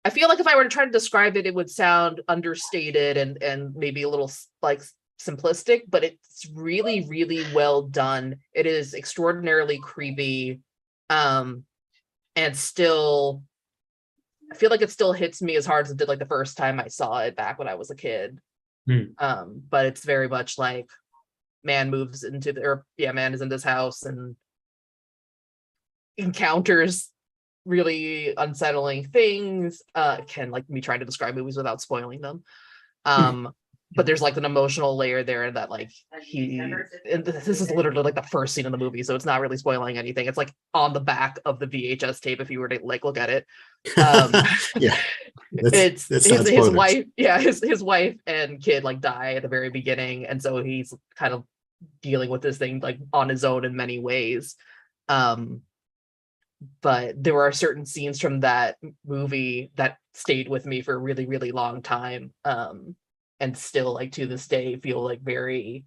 I feel like if I were to try to describe it, it would sound understated and maybe a little like simplistic, but it's really, really well done. It is extraordinarily creepy. And still, I feel like it still hits me as hard as it did like the first time I saw it back when I was a kid. But it's very much like man is in this house and encounters really unsettling things. Can like me trying to describe movies without spoiling them. But there's like an emotional layer there that like this is literally like the first scene in the movie, so it's not really spoiling anything. It's like on the back of the VHS tape if you were to like look at it. Yeah, it's his wife. Yeah, his wife and kid like die at the very beginning, and so he's kind of dealing with this thing like on his own in many ways. But there are certain scenes from that movie that stayed with me for a really, really long time. And still like to this day feel like very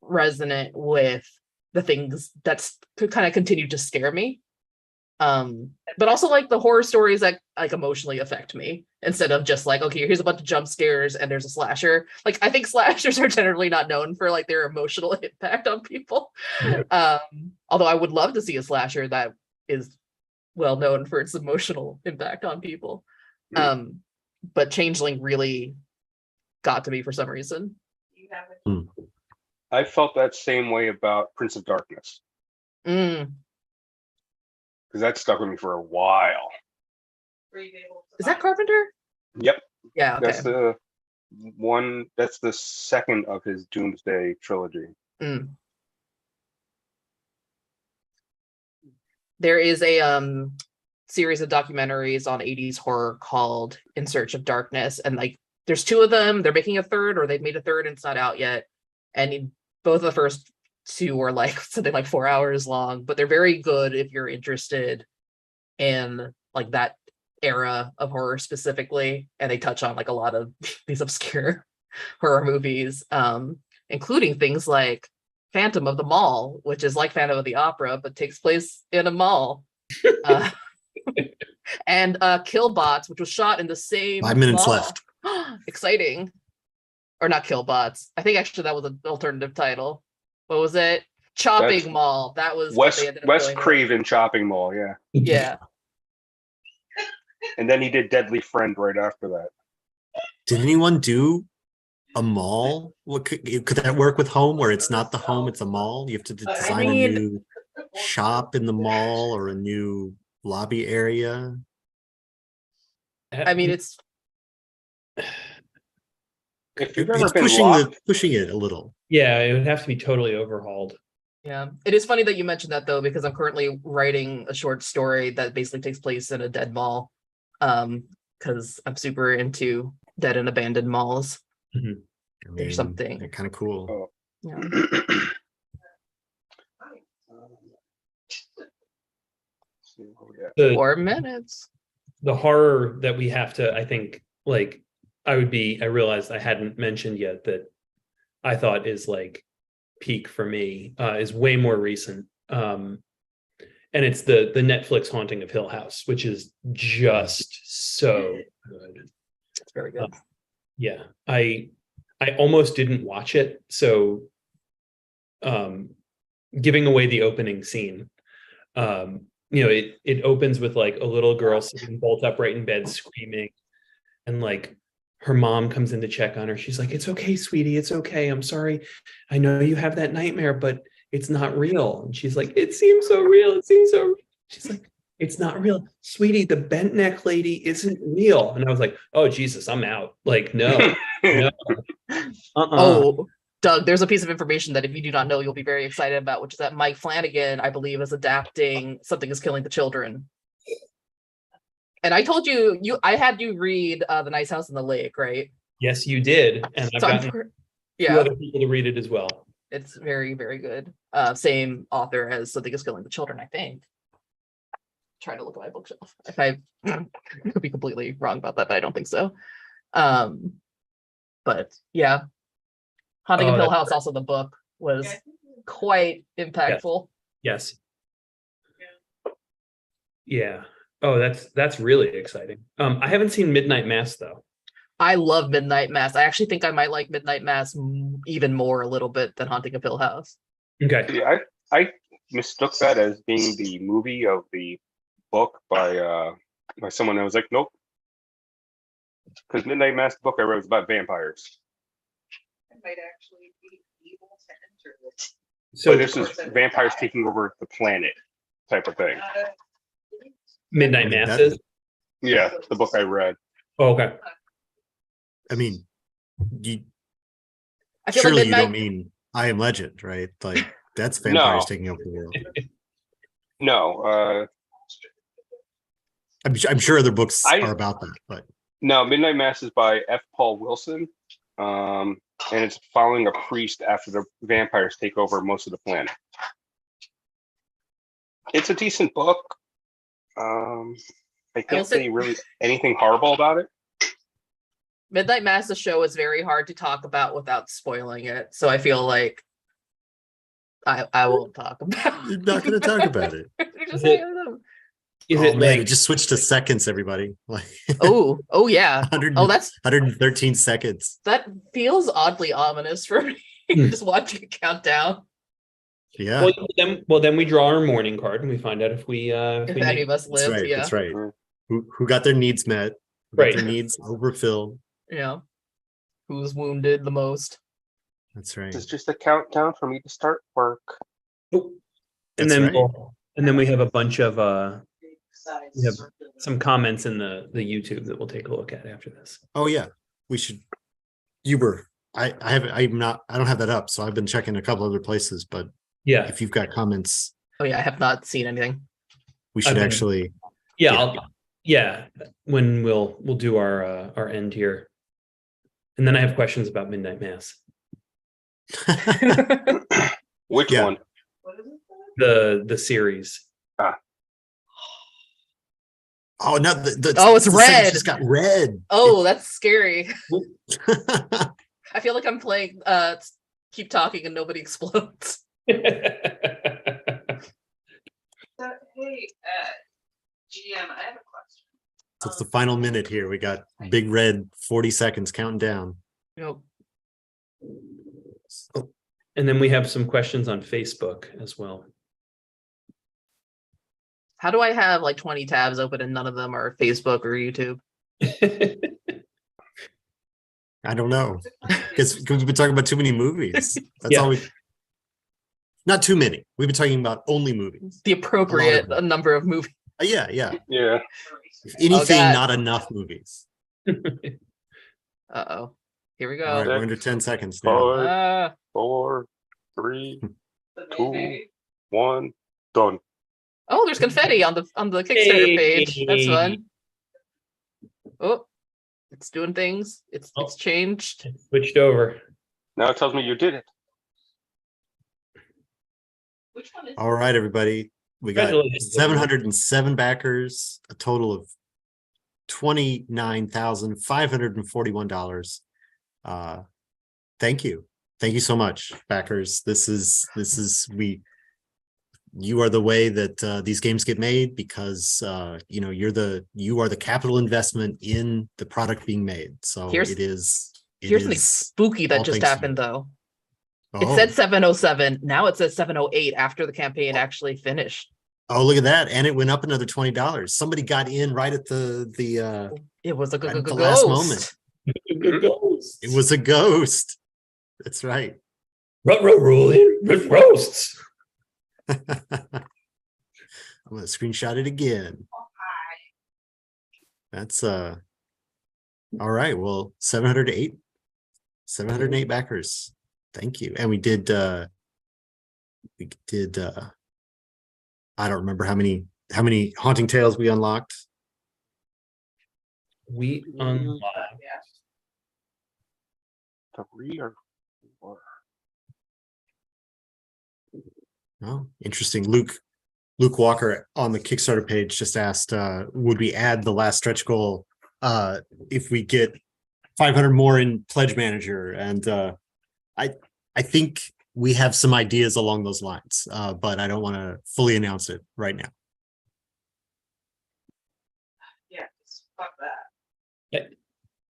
resonant with the things that's could kind of continue to scare me. But also like the horror stories that like emotionally affect me instead of just like, okay, here's a bunch of jump scares and there's a slasher. Like I think slashers are generally not known for like their emotional impact on people. Although I would love to see a slasher that is well known for its emotional impact on people. But Changeling really got to me for some reason. You have it. I felt that same way about Prince of Darkness, because that stuck with me for a while. Were you able to Is that find- Carpenter? Yep, Yeah, okay. that's the one. That's the second of his Doomsday trilogy. There is a series of documentaries on 80s horror called In Search of Darkness, and like there's two of them. They're making a third, or they've made a third and it's not out yet. And both of the first two are like something like 4 hours long, but they're very good if you're interested in like that era of horror specifically. And they touch on like a lot of these obscure horror movies, including things like Phantom of the Mall, which is like Phantom of the Opera, but takes place in a mall. And Killbots, which was shot in the same 5 minutes mall. left. Exciting. Or not Killbots. I think actually that was an alternative title. What was it? Chopping That's Mall. That was what West they ended up West going with. Craven Chopping Mall, yeah. Yeah. And then he did Deadly Friend right after that. Did anyone do a mall? What could that work with home where it's not the home, it's a mall? You have to design mean- a new shop in the mall or a new lobby area. I mean, it's If you've ever It's been pushing locked, pushing it a little. Yeah, it would have to be totally overhauled. yeah. It is funny that you mentioned that though, because I'm currently writing a short story that basically takes place in a dead mall. Because I'm super into dead and abandoned malls. I mean, something. They're kind of cool. Oh. Yeah. see where we at. The 4 minutes. the horror that we have to, I think, like I realized I hadn't mentioned yet that I thought is like peak for me, is way more recent. And it's the Netflix Haunting of Hill House, which is just so good. It's very good. Yeah, I almost didn't watch it, so giving away the opening scene. It opens with like a little girl sitting bolt upright in bed screaming, and like her mom comes in to check on her. She's like, "It's okay, sweetie, it's okay. I'm sorry. I know you have that nightmare, but it's not real." And she's like, "It seems so real. It seems so real." She's like, "It's not real, sweetie. The bent neck lady isn't real." And I was like, "Oh Jesus, I'm out." Like, no, no. Oh, Doug, there's a piece of information that if you do not know, you'll be very excited about, which is that Mike Flanagan, I believe, is adapting Something is Killing the Children. And I told you, I had you read The Nice House on the Lake, right? Yes, you did, and I've So gotten two two other people to read it as well. it's very, very good. Same author as Something is Killing the Children, I think. Trying to look at my bookshelf. If I could be completely wrong about that, but I don't think so. But yeah, Haunting of Oh, Hill that's House, also the book, was quite impactful. Yes. Yeah. Oh, that's really exciting. I haven't seen Midnight Mass though. I love Midnight Mass. I actually think I might like Midnight Mass even more a little bit than Haunting of Hill House. Okay. Yeah, I mistook that as being the movie of the book by someone. I was like, nope, because Midnight Mass book I read was about vampires. It might actually be evil to enter this. So But this is vampires taking over the planet type of thing. Midnight Okay, Mass that- is. Yeah, the book I read. Oh, okay. I mean, you I feel surely like you Midnight. don't mean I Am Legend, right? Like that's vampires No. taking over the world. No, I'm sure other books I- are about that, but no, Midnight Mass is by F. Paul Wilson. And it's following a priest after the vampires take over most of the planet. It's a decent book. I can't say- say really anything horrible about it. Midnight Mass, the show, is very hard to talk about without spoiling it. So I feel like I won't talk about you're not going to talk about it. Just Is it- say them. Is Oh it man, like it just switched to seconds, everybody. Like Oh yeah. 100, Oh, that's 113 seconds. that feels oddly ominous for me. Just watching it count down. Yeah, well then we draw our morning card and we find out if we If we any make- of us that's live, right. yeah. That's right. Mm. Who got their needs met? Who got Right. their needs overfilled. Yeah. Who's wounded the most? That's right. It's just a countdown for me to start work. and That's then right. we have a bunch of Size We have circular. some comments in the YouTube that we'll take a look at after this. Oh yeah, we should. Uber. I don't have that up, so I've been checking a couple other places. But Yeah. if you've got comments, Oh yeah, I have not seen anything. we should Okay. actually Yeah, Yeah. yeah. When we'll do our end here, and then I have questions about Midnight Mass. Which Yeah. one? What is it? The series. Oh no, the Oh, it's the second red. just got red. Oh, that's scary. I feel like I'm playing keep talking and nobody explodes. So, hey, GM, I have a question. So it's the final minute here. We got big red 40 seconds counting down. Nope. And then we have some questions on Facebook as well. How do I have like 20 tabs open and none of them are Facebook or YouTube? I don't know. Because we've been talking about too many movies. That's Yeah. all we not too many. We've been talking about only movies. The appropriate them. number of movies. Yeah. Yeah. If anything, God. not enough movies. Uh-oh. Here we go. All right, we're under 10 seconds now. 5, Ah, 4, 3, The Cool. maybe. 1, done. oh, there's confetti on the Kickstarter page. That's fun. Oh, it's doing things. It's changed. Switched over. Now it tells me you did it. Which one is? All right, everybody. We got Congratulations. 707 backers, a total of $29,541. Thank you. Thank you so much, backers. This is you are the way that these games get made because you are the capital investment in the product being made. So Here's something spooky that all just thanks to happened though. It Oh. said 707. Now it says 708 after the campaign actually finished. Oh, look at that. And it went up another $20. Somebody got in right at the It was a Right at the ghost. last moment. Ghosts. it was a ghost. That's right. Rolling with roasts. I'm gonna screenshot it again. That's all right. Well, 708 backers. Thank you. And we did I don't remember how many Haunting Tales we unlocked. We unlocked. 3 or 4. Oh, interesting. Luke Walker on the Kickstarter page just asked, would we add the last stretch goal if we get 500 more in Pledge Manager? And I think we have some ideas along those lines, but I don't want to fully announce it right now. Yeah, fuck that.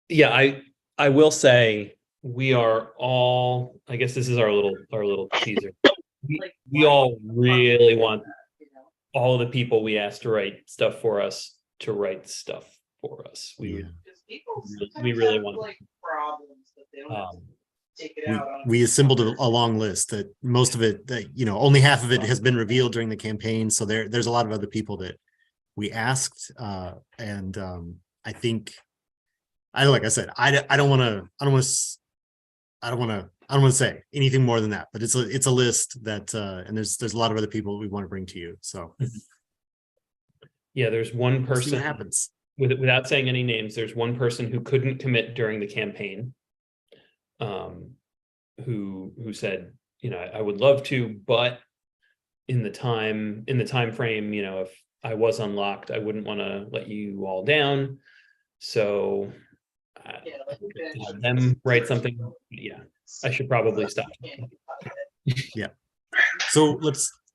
Yeah, I will say we are all, I guess this is our little teaser. We all really want all the people we asked to write stuff for us to write stuff for us. We would, Because people we sometimes really have, want like problems that they don't have to take it We, out on. we assembled a long list that most of it, that only half of it has been revealed during the campaign. So there's a lot of other people that we asked, and I think, like I said, I don't want to say anything more than that. But it's a list that, and there's a lot of other people we want to bring to you. So yeah, there's one we'll see person what happens. without saying any names, there's one person who couldn't commit during the campaign, who said, I would love to, but in the time frame, if I was unlocked, I wouldn't want to let you all down. So Yeah, like have them write something. Yeah, I should probably stop. So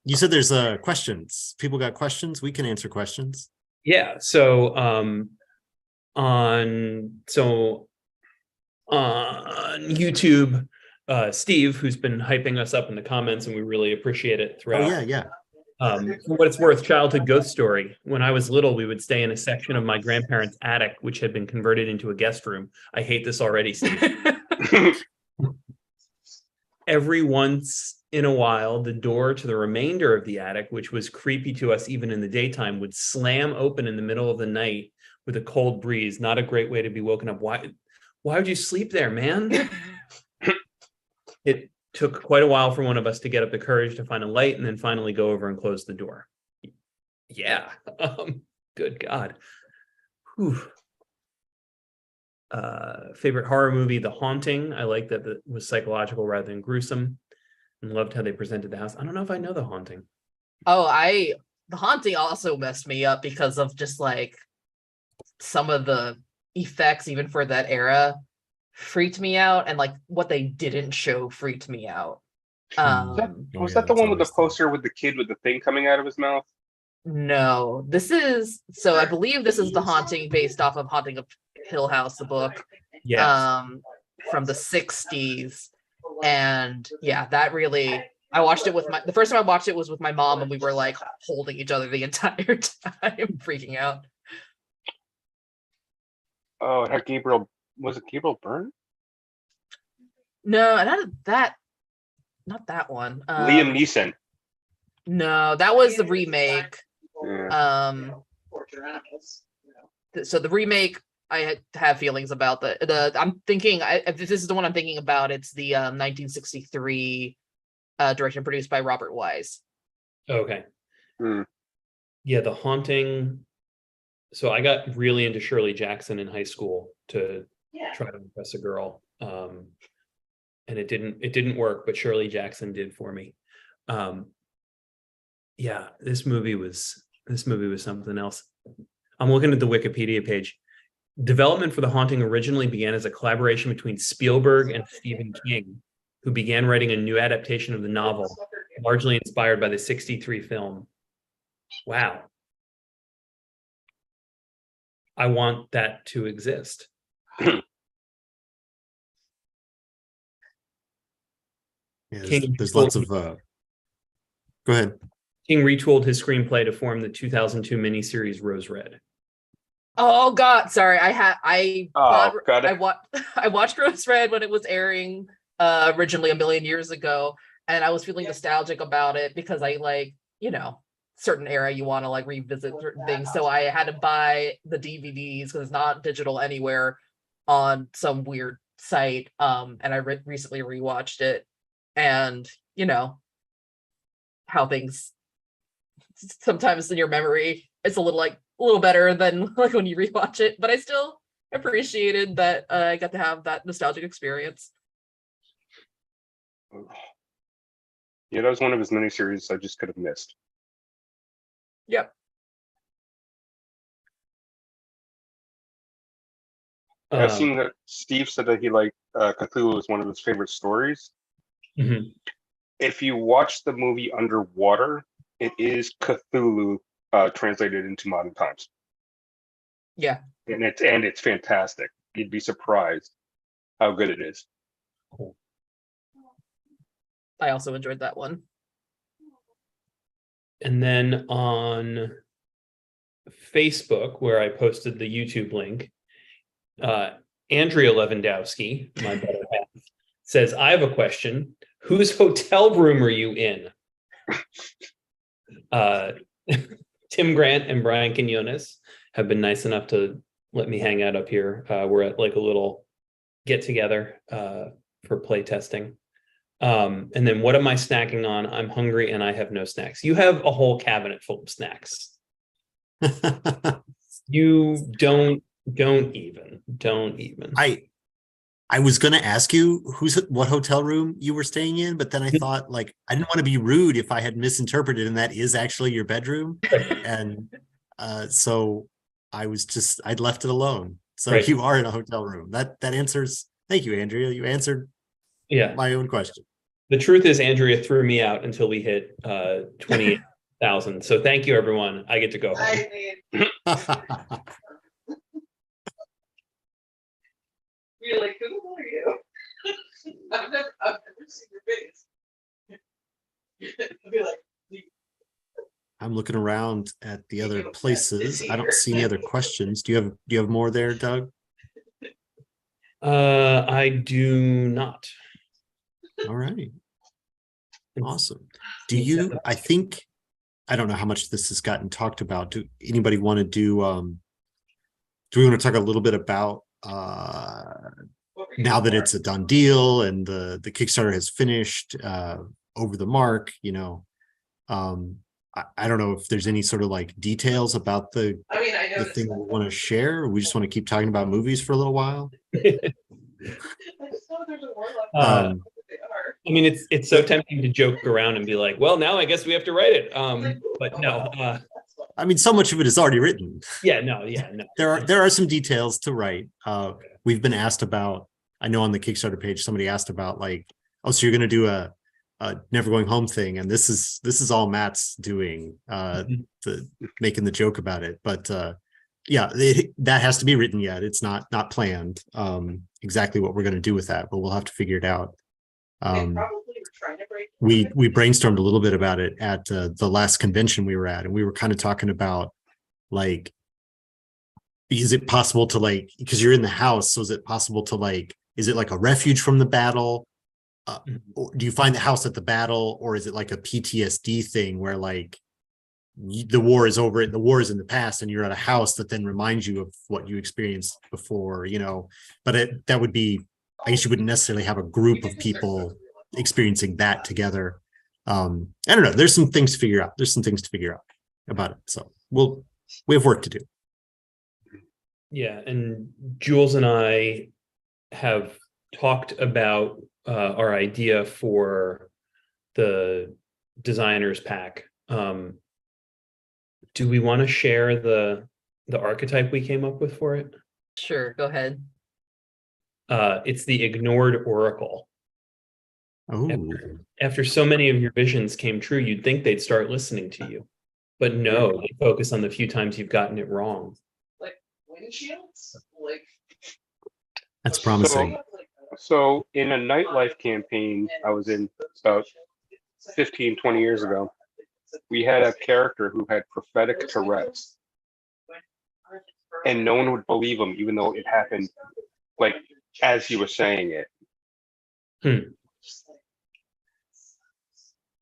you said there's questions. People got questions. We can answer questions. Yeah. So on YouTube, Steve, who's been hyping us up in the comments, and we really appreciate it throughout. Oh yeah. For what it's worth, childhood ghost story. When I was little, we would stay in a section of my grandparents' attic, which had been converted into a guest room. I hate this already, Steve. Every once in a while, the door to the remainder of the attic, which was creepy to us even in the daytime, would slam open in the middle of the night with a cold breeze. Not a great way to be woken up. Why would you sleep there, man? It took quite a while for one of us to get up the courage to find a light and then finally go over and close the door. Yeah. Good God. Whew. Favorite horror movie, The Haunting. I like that it was psychological rather than gruesome, and loved how they presented the house. I don't know if I know The Haunting. Oh, The Haunting also messed me up because of just like some of the effects, even for that era, freaked me out, and like what they didn't show freaked me out. Hmm. Oh, Was yeah, that the that's one with the always poster with the kid with the thing coming out of his mouth? No, this is so I believe this is The Haunting based off of Haunting of Hill House, the book, Yes. from the 60s. And yeah, that really, I watched it with the first time I watched it was with my mom, and we were like holding each other the entire time, freaking out. Oh, it had Gabriel. Was it Gabriel Byrne? No, not that one. Liam Neeson. No, that was the remake. Yeah. Torture animals. So the remake, I have feelings about I'm thinking, if this is the one I'm thinking about, it's the 1963 directed and produced by Robert Wise. Okay. Hmm. Yeah, The Haunting. So I got really into Shirley Jackson in high school to Yeah. try to impress a girl. And it didn't work, but Shirley Jackson did for me. Yeah, this movie was something else. I'm looking at the Wikipedia page. Development for The Haunting originally began as a collaboration between Spielberg and Stephen King, who began writing a new adaptation of the novel, largely inspired by the 63 film. Wow. I want that to exist. Yeah, King there's lots of go ahead. King retooled his screenplay to form the 2002 miniseries Rose Red. Oh God, sorry. I watched Rose Red when it was airing originally a million years ago, and I was feeling nostalgic about it because I like, certain era you want to like revisit certain things. So I had to buy the DVDs because it's not digital anywhere on some weird site. And I recently rewatched it, and how things sometimes in your memory it's a little better than like when you rewatch it, but I still appreciated that I got to have that nostalgic experience. Yeah, that was one of his miniseries I just could have missed. Yep. I've seen that Steve said that he liked Cthulhu was one of his favorite stories. Mhm. If you watch the movie Underwater, it is Cthulhu translated into modern times. Yeah. And it's fantastic. You'd be surprised how good it is. Cool. I also enjoyed that one. And then on Facebook, where I posted the YouTube link, Andrea Lewandowski, my better half, says, I have a question. Whose hotel room are you in? Tim Grant and Brian Quinones have been nice enough to let me hang out up here. We're at like a little get together for play testing. And then what am I snacking on? I'm hungry and I have no snacks. You have a whole cabinet full of snacks. You don't even. I was gonna ask you what hotel room you were staying in, but then I thought like I didn't want to be rude if I had misinterpreted, and that is actually your bedroom. And so I'd left it alone. So Right. You are in a hotel room. That answers. Thank you, Andrea. You answered Yeah. my own question. The truth is Andrea threw me out until we hit 28,000. So thank you, everyone. I get to go home. I mean, you're like, who are you? I've never seen your face. I'll be like, I'm looking around at the other places. I don't see any other questions. Do you have more there, Doug? I do not. All right. Awesome. I don't know how much this has gotten talked about. Do anybody want to do we want to talk a little bit about now that it's a done deal and the Kickstarter has finished over the mark, I don't know if there's any sort of like details about the I mean, I the noticed. thing we that. want to share. Or we just want to keep talking about movies for a little while. I just know there's a warlock. Um, They are. I mean, it's so tempting to joke around and be like, well, now I guess we have to write it. But no, I mean, so much of it is already written. yeah, no. There are some details to write. We've been asked about. I know on the Kickstarter page somebody asked about like, oh, so you're going to do a Never Going Home thing, and this is all Matt's doing, making the joke about it. But yeah, that has to be written yet. It's not planned exactly what we're going to do with that, but we'll have to figure it out. They probably were trying to break. We brainstormed a little bit about it at the last convention we were at, and we were kind of talking about like, is it possible to like, because you're in the house, so is it possible to like, is it like a refuge from the battle? Or do you find the house at the battle, or is it like a PTSD thing where like the war is over, the war is in the past, and you're at a house that then reminds you of what you experienced before, you know? But that would be, I guess you wouldn't necessarily have a group of people experiencing that together. I don't know. There's some things to figure out. There's some things to figure out about it. So we have work to do. Yeah, and Jules and I have talked about our idea for the designers pack. Do we want to share the archetype we came up with for it? Sure, go ahead. It's the ignored oracle. Oh, After so many of your visions came true, you'd think they'd start listening to you. But no, they focus on the few times you've gotten it wrong. Windshields, like. that's promising. So in a nightlife campaign I was in about 15, 20 years ago, we had a character who had prophetic Tourette's, and no one would believe him, even though it happened like as he was saying it.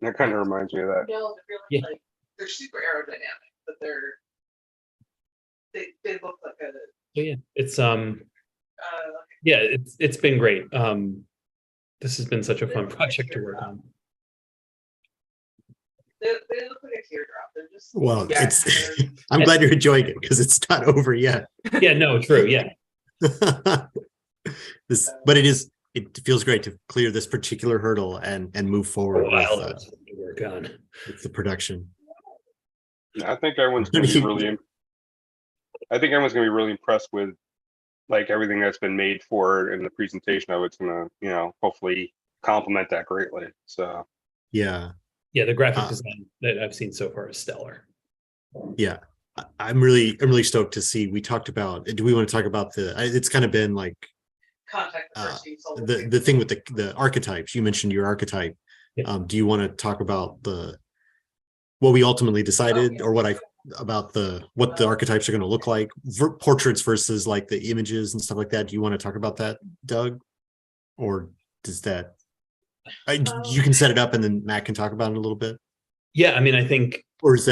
That kind of reminds me of that. No, they're Yeah. like, they're super aerodynamic, but they look like a So yeah, it's yeah, it's been great. This has been such a fun project to work on. they look like a teardrop. They're just Well, Yeah. it's I'm glad you're enjoying it because it's not over yet. Yeah, no, true. Yeah. But it feels great to clear this particular hurdle and move For forward a while, with, that's what we work on. with the production. I think everyone's going to be really. I think everyone's going to be really impressed with like everything that's been made for it, and the presentation of it's going to, hopefully complement that greatly. So Yeah, Yeah, the graphic design that I've seen so far is stellar. yeah. I'm really stoked to see. We talked about. Do we want to talk about it's kind of been like contact the first team sold the thing with the archetypes. You mentioned your archetype. Yeah. Do you want to talk about what we ultimately decided, or what the archetypes are going to look like, portraits versus like the images and stuff like that? Do you want to talk about that, Doug, or does that? You can set it up and then Matt can talk about it a little bit. Yeah, I mean, I think that's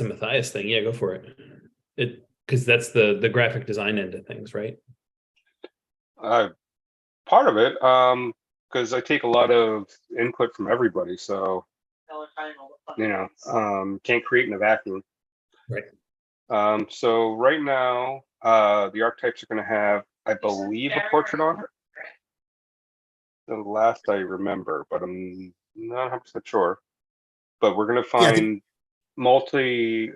a Matthias thing. Yeah, go for it. Because that's the graphic design end of things, right? part of it, because I take a lot of input from everybody, so can't create in a vacuum. Right. So right now, the archetypes are going to have, I believe, a portrait on it. The last I remember, but I'm not 100% sure. But we're going to find multi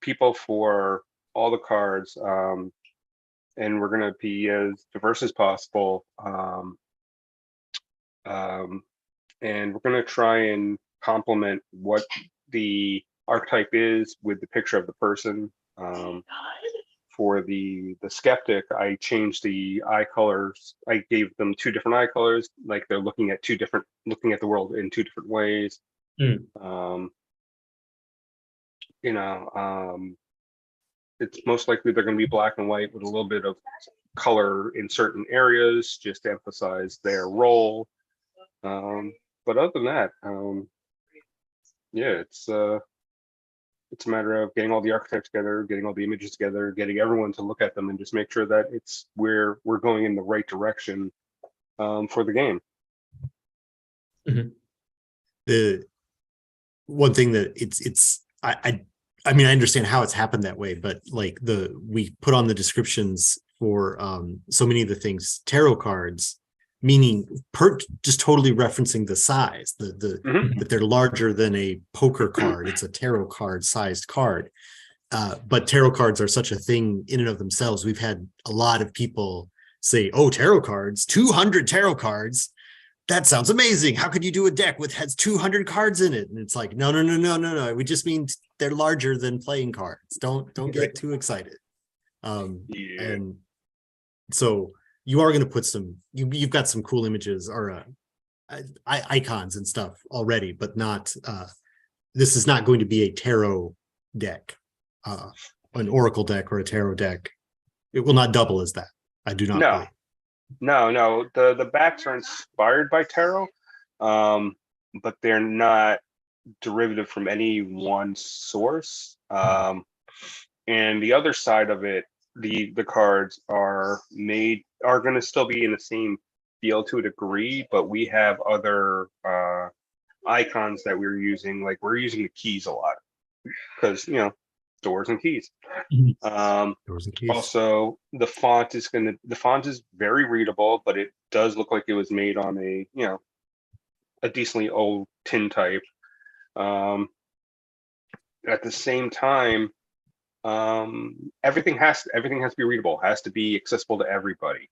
people for all the cards, and we're going to be as diverse as possible. And we're going to try and complement what the archetype is with the picture of the person. For the skeptic, I changed the eye colors. I gave them 2 different eye colors, like they're looking at the world in 2 different ways. It's most likely they're going to be black and white with a little bit of color in certain areas, just to emphasize their role. But other than that, it's a matter of getting all the archetypes together, getting all the images together, getting everyone to look at them, and just make sure that we're going in the right direction for the game. Mm-hmm. one thing that I mean, I understand how it's happened that way, but like we put on the descriptions for so many of the things, tarot cards, meaning just totally referencing the size, Mhm. that they're larger than a poker card. It's a tarot card sized card. But tarot cards are such a thing in and of themselves. We've had a lot of people say, oh, tarot cards, 200 tarot cards. That sounds amazing. How could you do a deck with has 200 cards in it? And it's like, no. We just mean they're larger than playing cards. Don't get too excited. Yeah. And so you are going to put you've got some cool images or icons and stuff already, but not, this is not going to be a tarot deck, an oracle deck or a tarot deck. It will not double as that. I do not No. believe. No. The backs are inspired by tarot, but they're not derivative from any one source. And the other side of it, the cards are going to still be in the same feel to a degree, but we have other icons that we're using. Like we're using the keys a lot because doors and keys. Doors and keys. Also, the font is very readable, but it does look like it was made on a decently old tin type. At the same time, everything has to be readable, has to be accessible to everybody.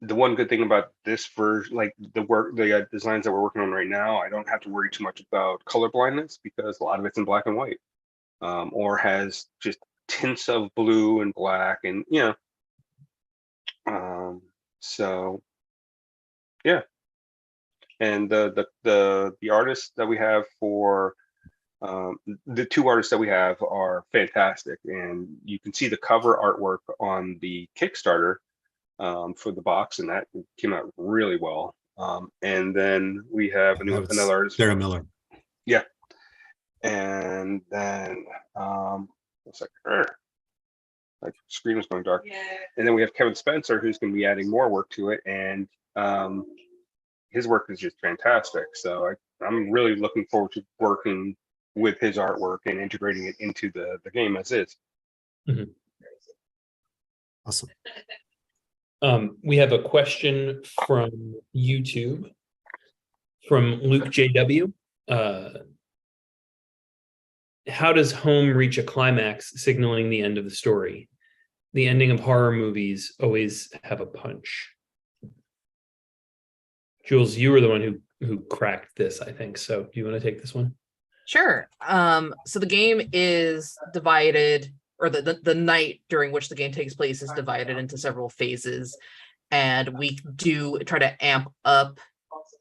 The one good thing about this version, like the designs that we're working on right now, I don't have to worry too much about color blindness because a lot of it's in black and white, or has just tints of blue and black, and so yeah. And the artists that we have for the two artists that we have are fantastic, and you can see the cover artwork on the Kickstarter for the box, and that came out really well. And then we have another artist, Sarah Miller. Yeah. And then it's like my screen was going dark. Yeah. And then we have Kevin Spencer, who's going to be adding more work to it, and his work is just fantastic. So I'm really looking forward to working with his artwork and integrating it into the game as is. Awesome. We have a question from YouTube from Luke JW. How does home reach a climax, signaling the end of the story? The ending of horror movies always have a punch. Jules, you were the one who cracked this, I think. So do you want to take this one? Sure. So the game is divided, or the night during which the game takes place is divided into several phases, and we do try to amp up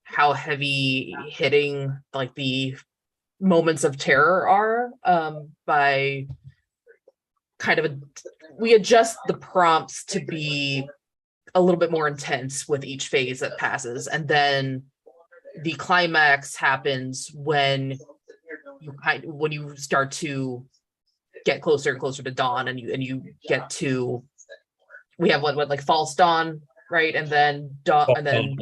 how heavy hitting like the moments of terror are by kind of we adjust the prompts to be a little bit more intense with each phase that passes, and then the climax happens when you start to get closer and closer to dawn, and you get to, we have what like false dawn, right, and then dawn, and then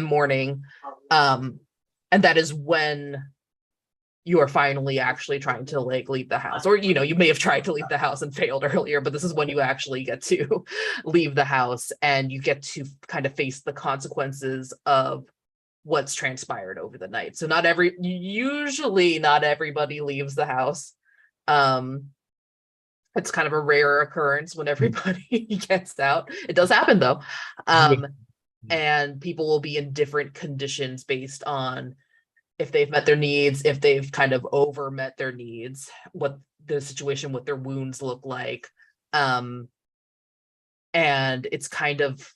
morning, and that is when you are finally actually trying to like leave the house, or you may have tried to leave the house and failed earlier, but this is when you actually get to leave the house, and you get to kind of face the consequences of what's transpired over the night. So usually not everybody leaves the house. It's kind of a rare occurrence when everybody gets out. It does happen though. And people will be in different conditions based on if they've met their needs, if they've kind of over met their needs, what the situation with their wounds look like. And it's kind of,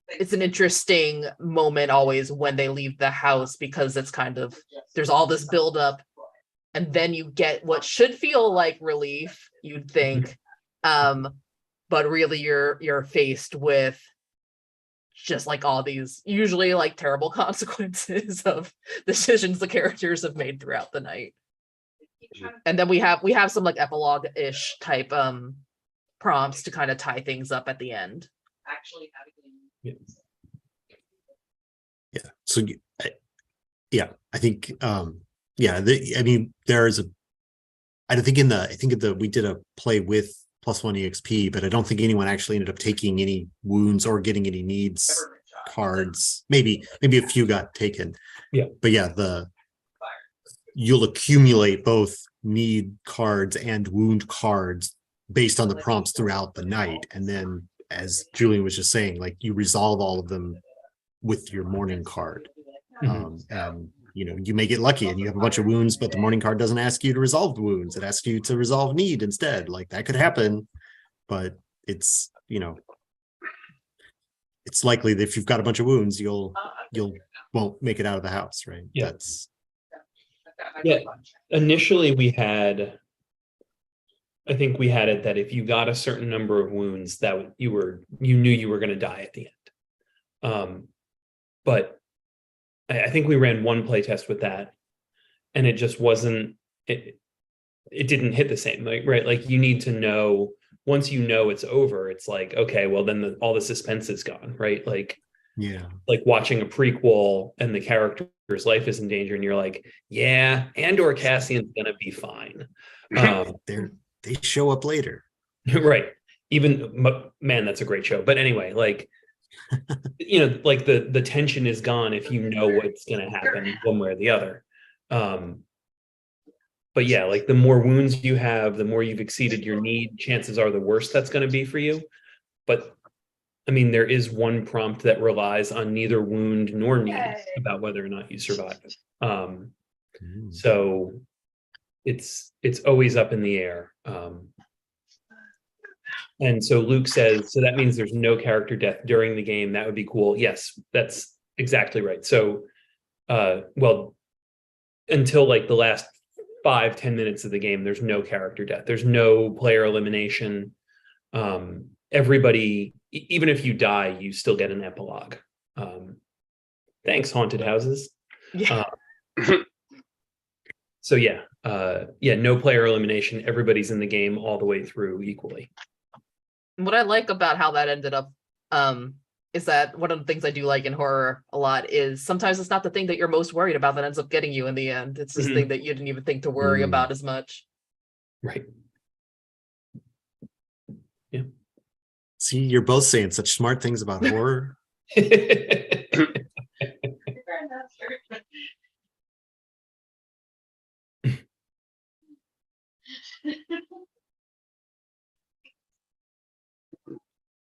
it's an interesting moment always when they leave the house, because it's kind of, there's all this buildup, and then you get what should feel like relief, you'd think, but really you're faced with just like all these usually like terrible consequences of decisions the characters have made throughout the night. And then we have some like epilogue-ish type prompts to kind of tie things up at the end. Actually, Yeah. So I think yeah, I mean there is a I think in the we did a play with +1 EXP, but I don't think anyone actually ended up taking any wounds or getting any needs cards. Maybe a few got taken. Yeah. But yeah, you'll accumulate both need cards and wound cards based on the prompts throughout the night. And then as Julian was just saying, like you resolve all of them with your morning card. And you may get lucky and you have a bunch of wounds, but the morning card doesn't ask you to resolve the wounds. It asks you to resolve need instead. Like that could happen, but it's it's likely that if you've got a bunch of wounds, you'll won't make it out of the house, right? Yeah. That's Yeah. Initially I think we had it that if you got a certain number of wounds, that you knew you were going to die at the end. But I think we ran one play test with that, and it just wasn't. It didn't hit the same, right? Like you need to know, once you know it's over, it's like, okay, well then all the suspense is gone, right? Like watching a prequel and the character's life is in danger, and you're like, yeah, Andor Cassian's gonna be fine. They show up later. Right. Even, man, that's a great show. But anyway, like, like the tension is gone if you know what's going to happen one way or the other. But yeah, like the more wounds you have, the more you've exceeded your need, chances are the worse that's going to be for you. But I mean, there is one prompt that relies on neither wound nor need about whether or not you survive. So it's always up in the air. And so Luke says, so that means there's no character death during the game. That would be cool. Yes, that's exactly right. So, well, until like the last 5-10 minutes of the game, there's no character death. There's no player elimination. Everybody, even if you die, you still get an epilogue. Thanks, Haunted Houses. Yeah. So yeah, no player elimination. Everybody's in the game all the way through equally. What I like about how that ended up is that one of the things I do like in horror a lot is sometimes it's not the thing that you're most worried about that ends up getting you in the end. It's this thing that you didn't even think to worry about as much. Right. Yeah. See, you're both saying such smart things about horror.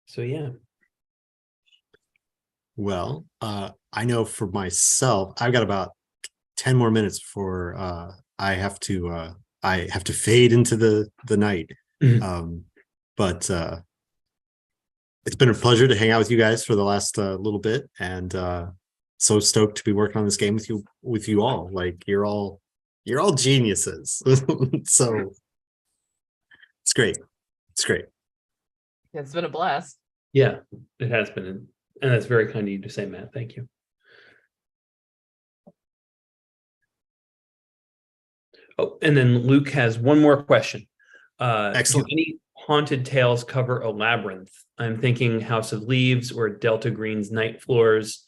So yeah. Well, I know for myself, I've got about 10 more minutes before I have to fade into the night. But it's been a pleasure to hang out with you guys for the last little bit, and so stoked to be working on this game with you all. Like you're all geniuses. So it's great. It's great. It's been a blast. Yeah, it has been. And that's very kind of you to say, Matt. Thank you. Oh, and then Luke has one more question. Excellent. Do any haunted tales cover a labyrinth? I'm thinking House of Leaves or Delta Green's Night Floors,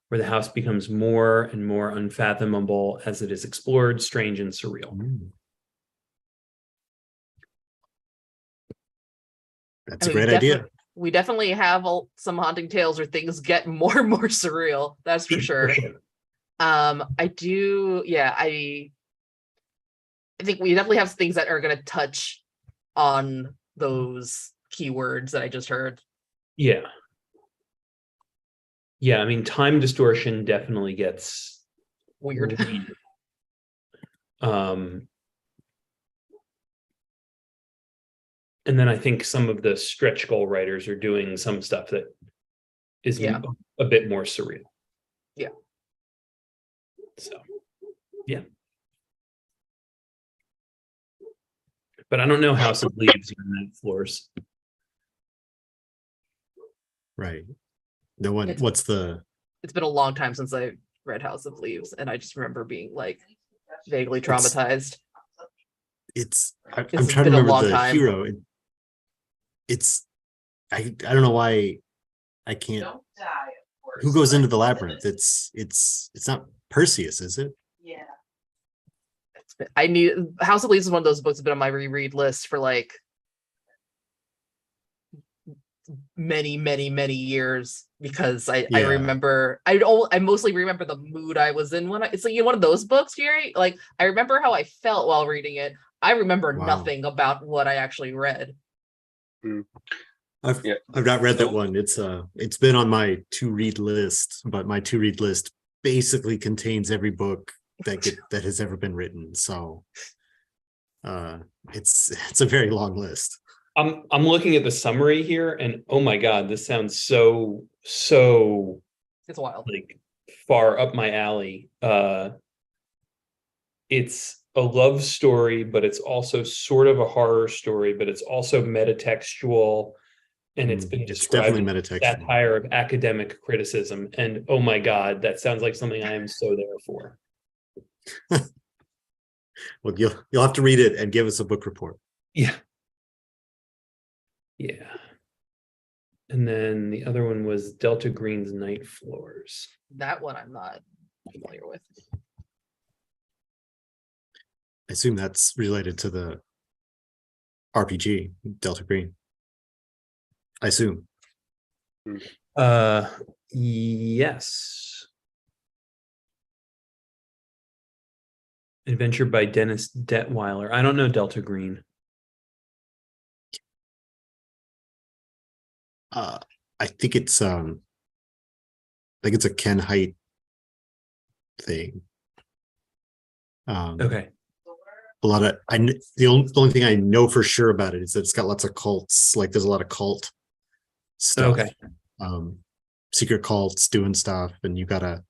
where the house becomes more and more unfathomable as it is explored, strange and surreal. That's a great idea. We definitely have some haunting tales where things get more and more surreal. That's for sure. I think we definitely have things that are going to touch on those keywords that I just heard. Yeah. Yeah, I mean, time distortion definitely gets weird. And then I think some of the stretch goal writers are doing some stuff that is a bit more surreal. Yeah. So, yeah. But I don't know House of Leaves or Night Floors. Right. No one. It's been a long time since I read House of Leaves, and I just remember being like vaguely traumatized. I'm trying to remember the hero. I don't know why I can't. Who goes into the labyrinth? It's not Perseus, is it? Yeah. I need House of Leaves is one of those books that's been on my reread list for like many years because I Yeah. remember I mostly remember the mood I was in when it's like one of those books, Jerry. Like I remember how I felt while reading it. I remember Wow. nothing about what I actually read. I've Yeah. I've not read that So- one. It's been on my to read list, but my to read list basically contains every book that has ever been written. So it's a very long list. I'm looking at the summary here, and oh my god, this sounds so It's wild. like far up my alley. It's a love story, but it's also sort of a horror story, but it's also metatextual, and it's been It's described definitely as a metatextual. satire of academic criticism. And oh my god, that sounds like something I am so there for. Well, you'll have to read it and give us a book report. Yeah. Yeah. And then the other one was Delta Green's Night Floors. That one I'm not familiar with. I assume that's related to the RPG, Delta Green. I assume. Yes. Adventure by Dennis Detweiler. I don't know Delta Green. I think it's a Ken Hite thing. Okay. A lot of the only thing I know for sure about it is that it's got lots of cults. Like there's a lot of cult stuff. Okay. Secret cults doing stuff, and you gotta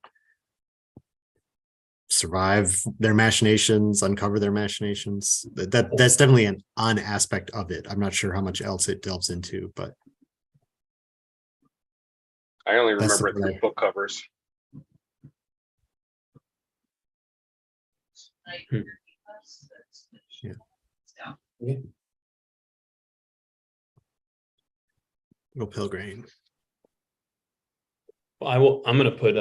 survive their machinations, uncover their machinations. That's definitely an aspect of it. I'm not sure how much else it delves into, but I only That's remember it the through book covers. Hmm. Yeah. Go Pelgrane. Well, I'm gonna put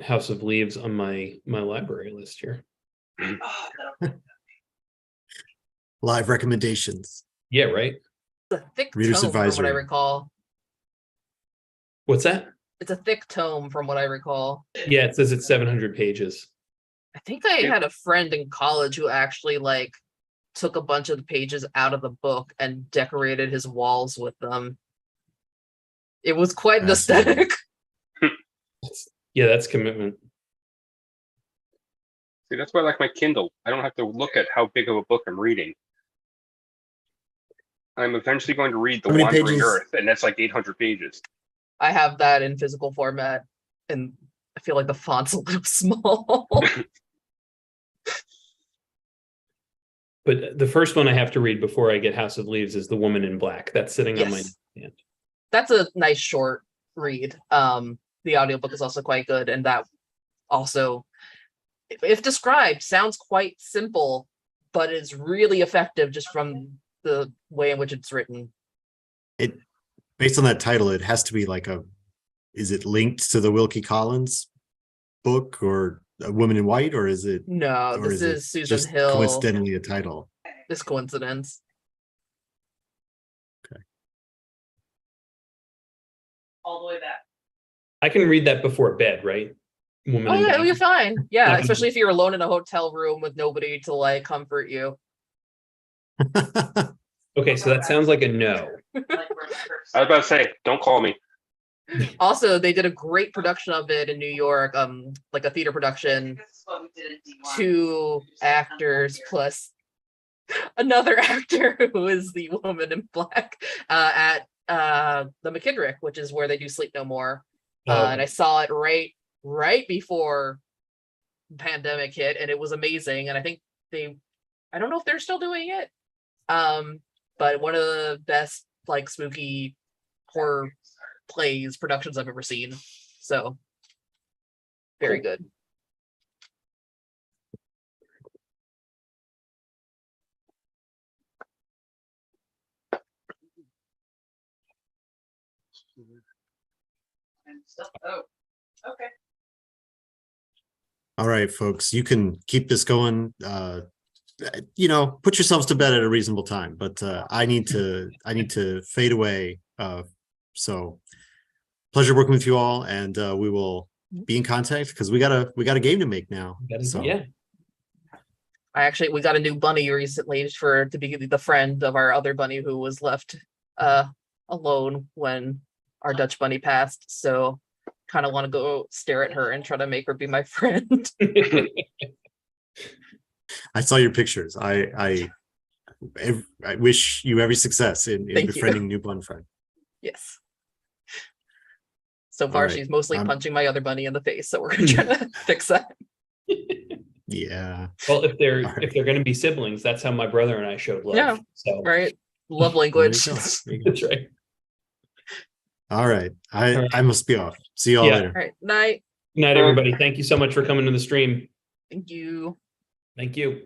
House of Leaves on my library list here. Live recommendations. Yeah, right. It's a thick Reader's tome from what I Advisory. recall. What's that? It's a thick tome from what I recall. Yeah, it says it's 700 pages. I think I Yeah. had a friend in college who actually like took a bunch of the pages out of the book and decorated his walls with them. It was quite an Fascinating. aesthetic. Yeah, that's commitment. See, that's why I like my Kindle. I don't have to look at how big of a book I'm reading. I'm eventually going to read The How many Wandering pages? Earth, and that's like 800 pages. I have that in physical format, and I feel like the font's a little small. But the first one I have to read before I get House of Leaves is The Woman in Black. That's sitting on my Yes. nightstand. That's a nice short read. The audiobook is also quite good, and that also, if described, sounds quite simple, but is really effective just from the way in which it's written. Based on that title, it has to be like is it linked to the Wilkie Collins book or A Woman in White, or is it No, or this is it is Susan just Hill. coincidentally a title? This coincidence. All the way back. I can read that before bed, right? Woman Oh in yeah, Black. you're fine. Yeah, Okay. especially if you're alone in a hotel room with nobody to like comfort you. Okay, so that sounds like a no. Like we're in person. I was about to say, don't call me. Also, they did a great production of it in New York, like a theater production. This is what we did in D1. 2 actors plus another actor who is the woman in black at the McKendrick, which is where they do Sleep No More. And I saw it right before the pandemic hit, and it was amazing. And I think I don't know if they're still doing it, but one of the best like spooky horror plays productions I've ever seen. So very good. And stuff. Oh, okay. All right, folks, you can keep this going. Put yourselves to bed at a reasonable time, but I need to fade away. So pleasure working with you all, and we will be in contact because we got a game to make now. So Yeah. We got a new bunny recently to be the friend of our other bunny who was left alone when our Dutch bunny passed. So kind of want to go stare at her and try to make her be my friend. I saw your pictures. I wish you every success in Thank you. befriending new bun friend. Yes. So far, right. she's mostly I'm- punching my other bunny in the face. So we're gonna try to fix that. Yeah. Well, if they're All right. if they're going to be siblings, that's how my brother and I showed love. Yeah. So Right? Love There you language. go. There you go. that's right. All right. I All right. I must be off. See you all Yeah. later. All right. Night. Good night, everybody. Thank you so much for coming to the stream. Thank you. Thank you.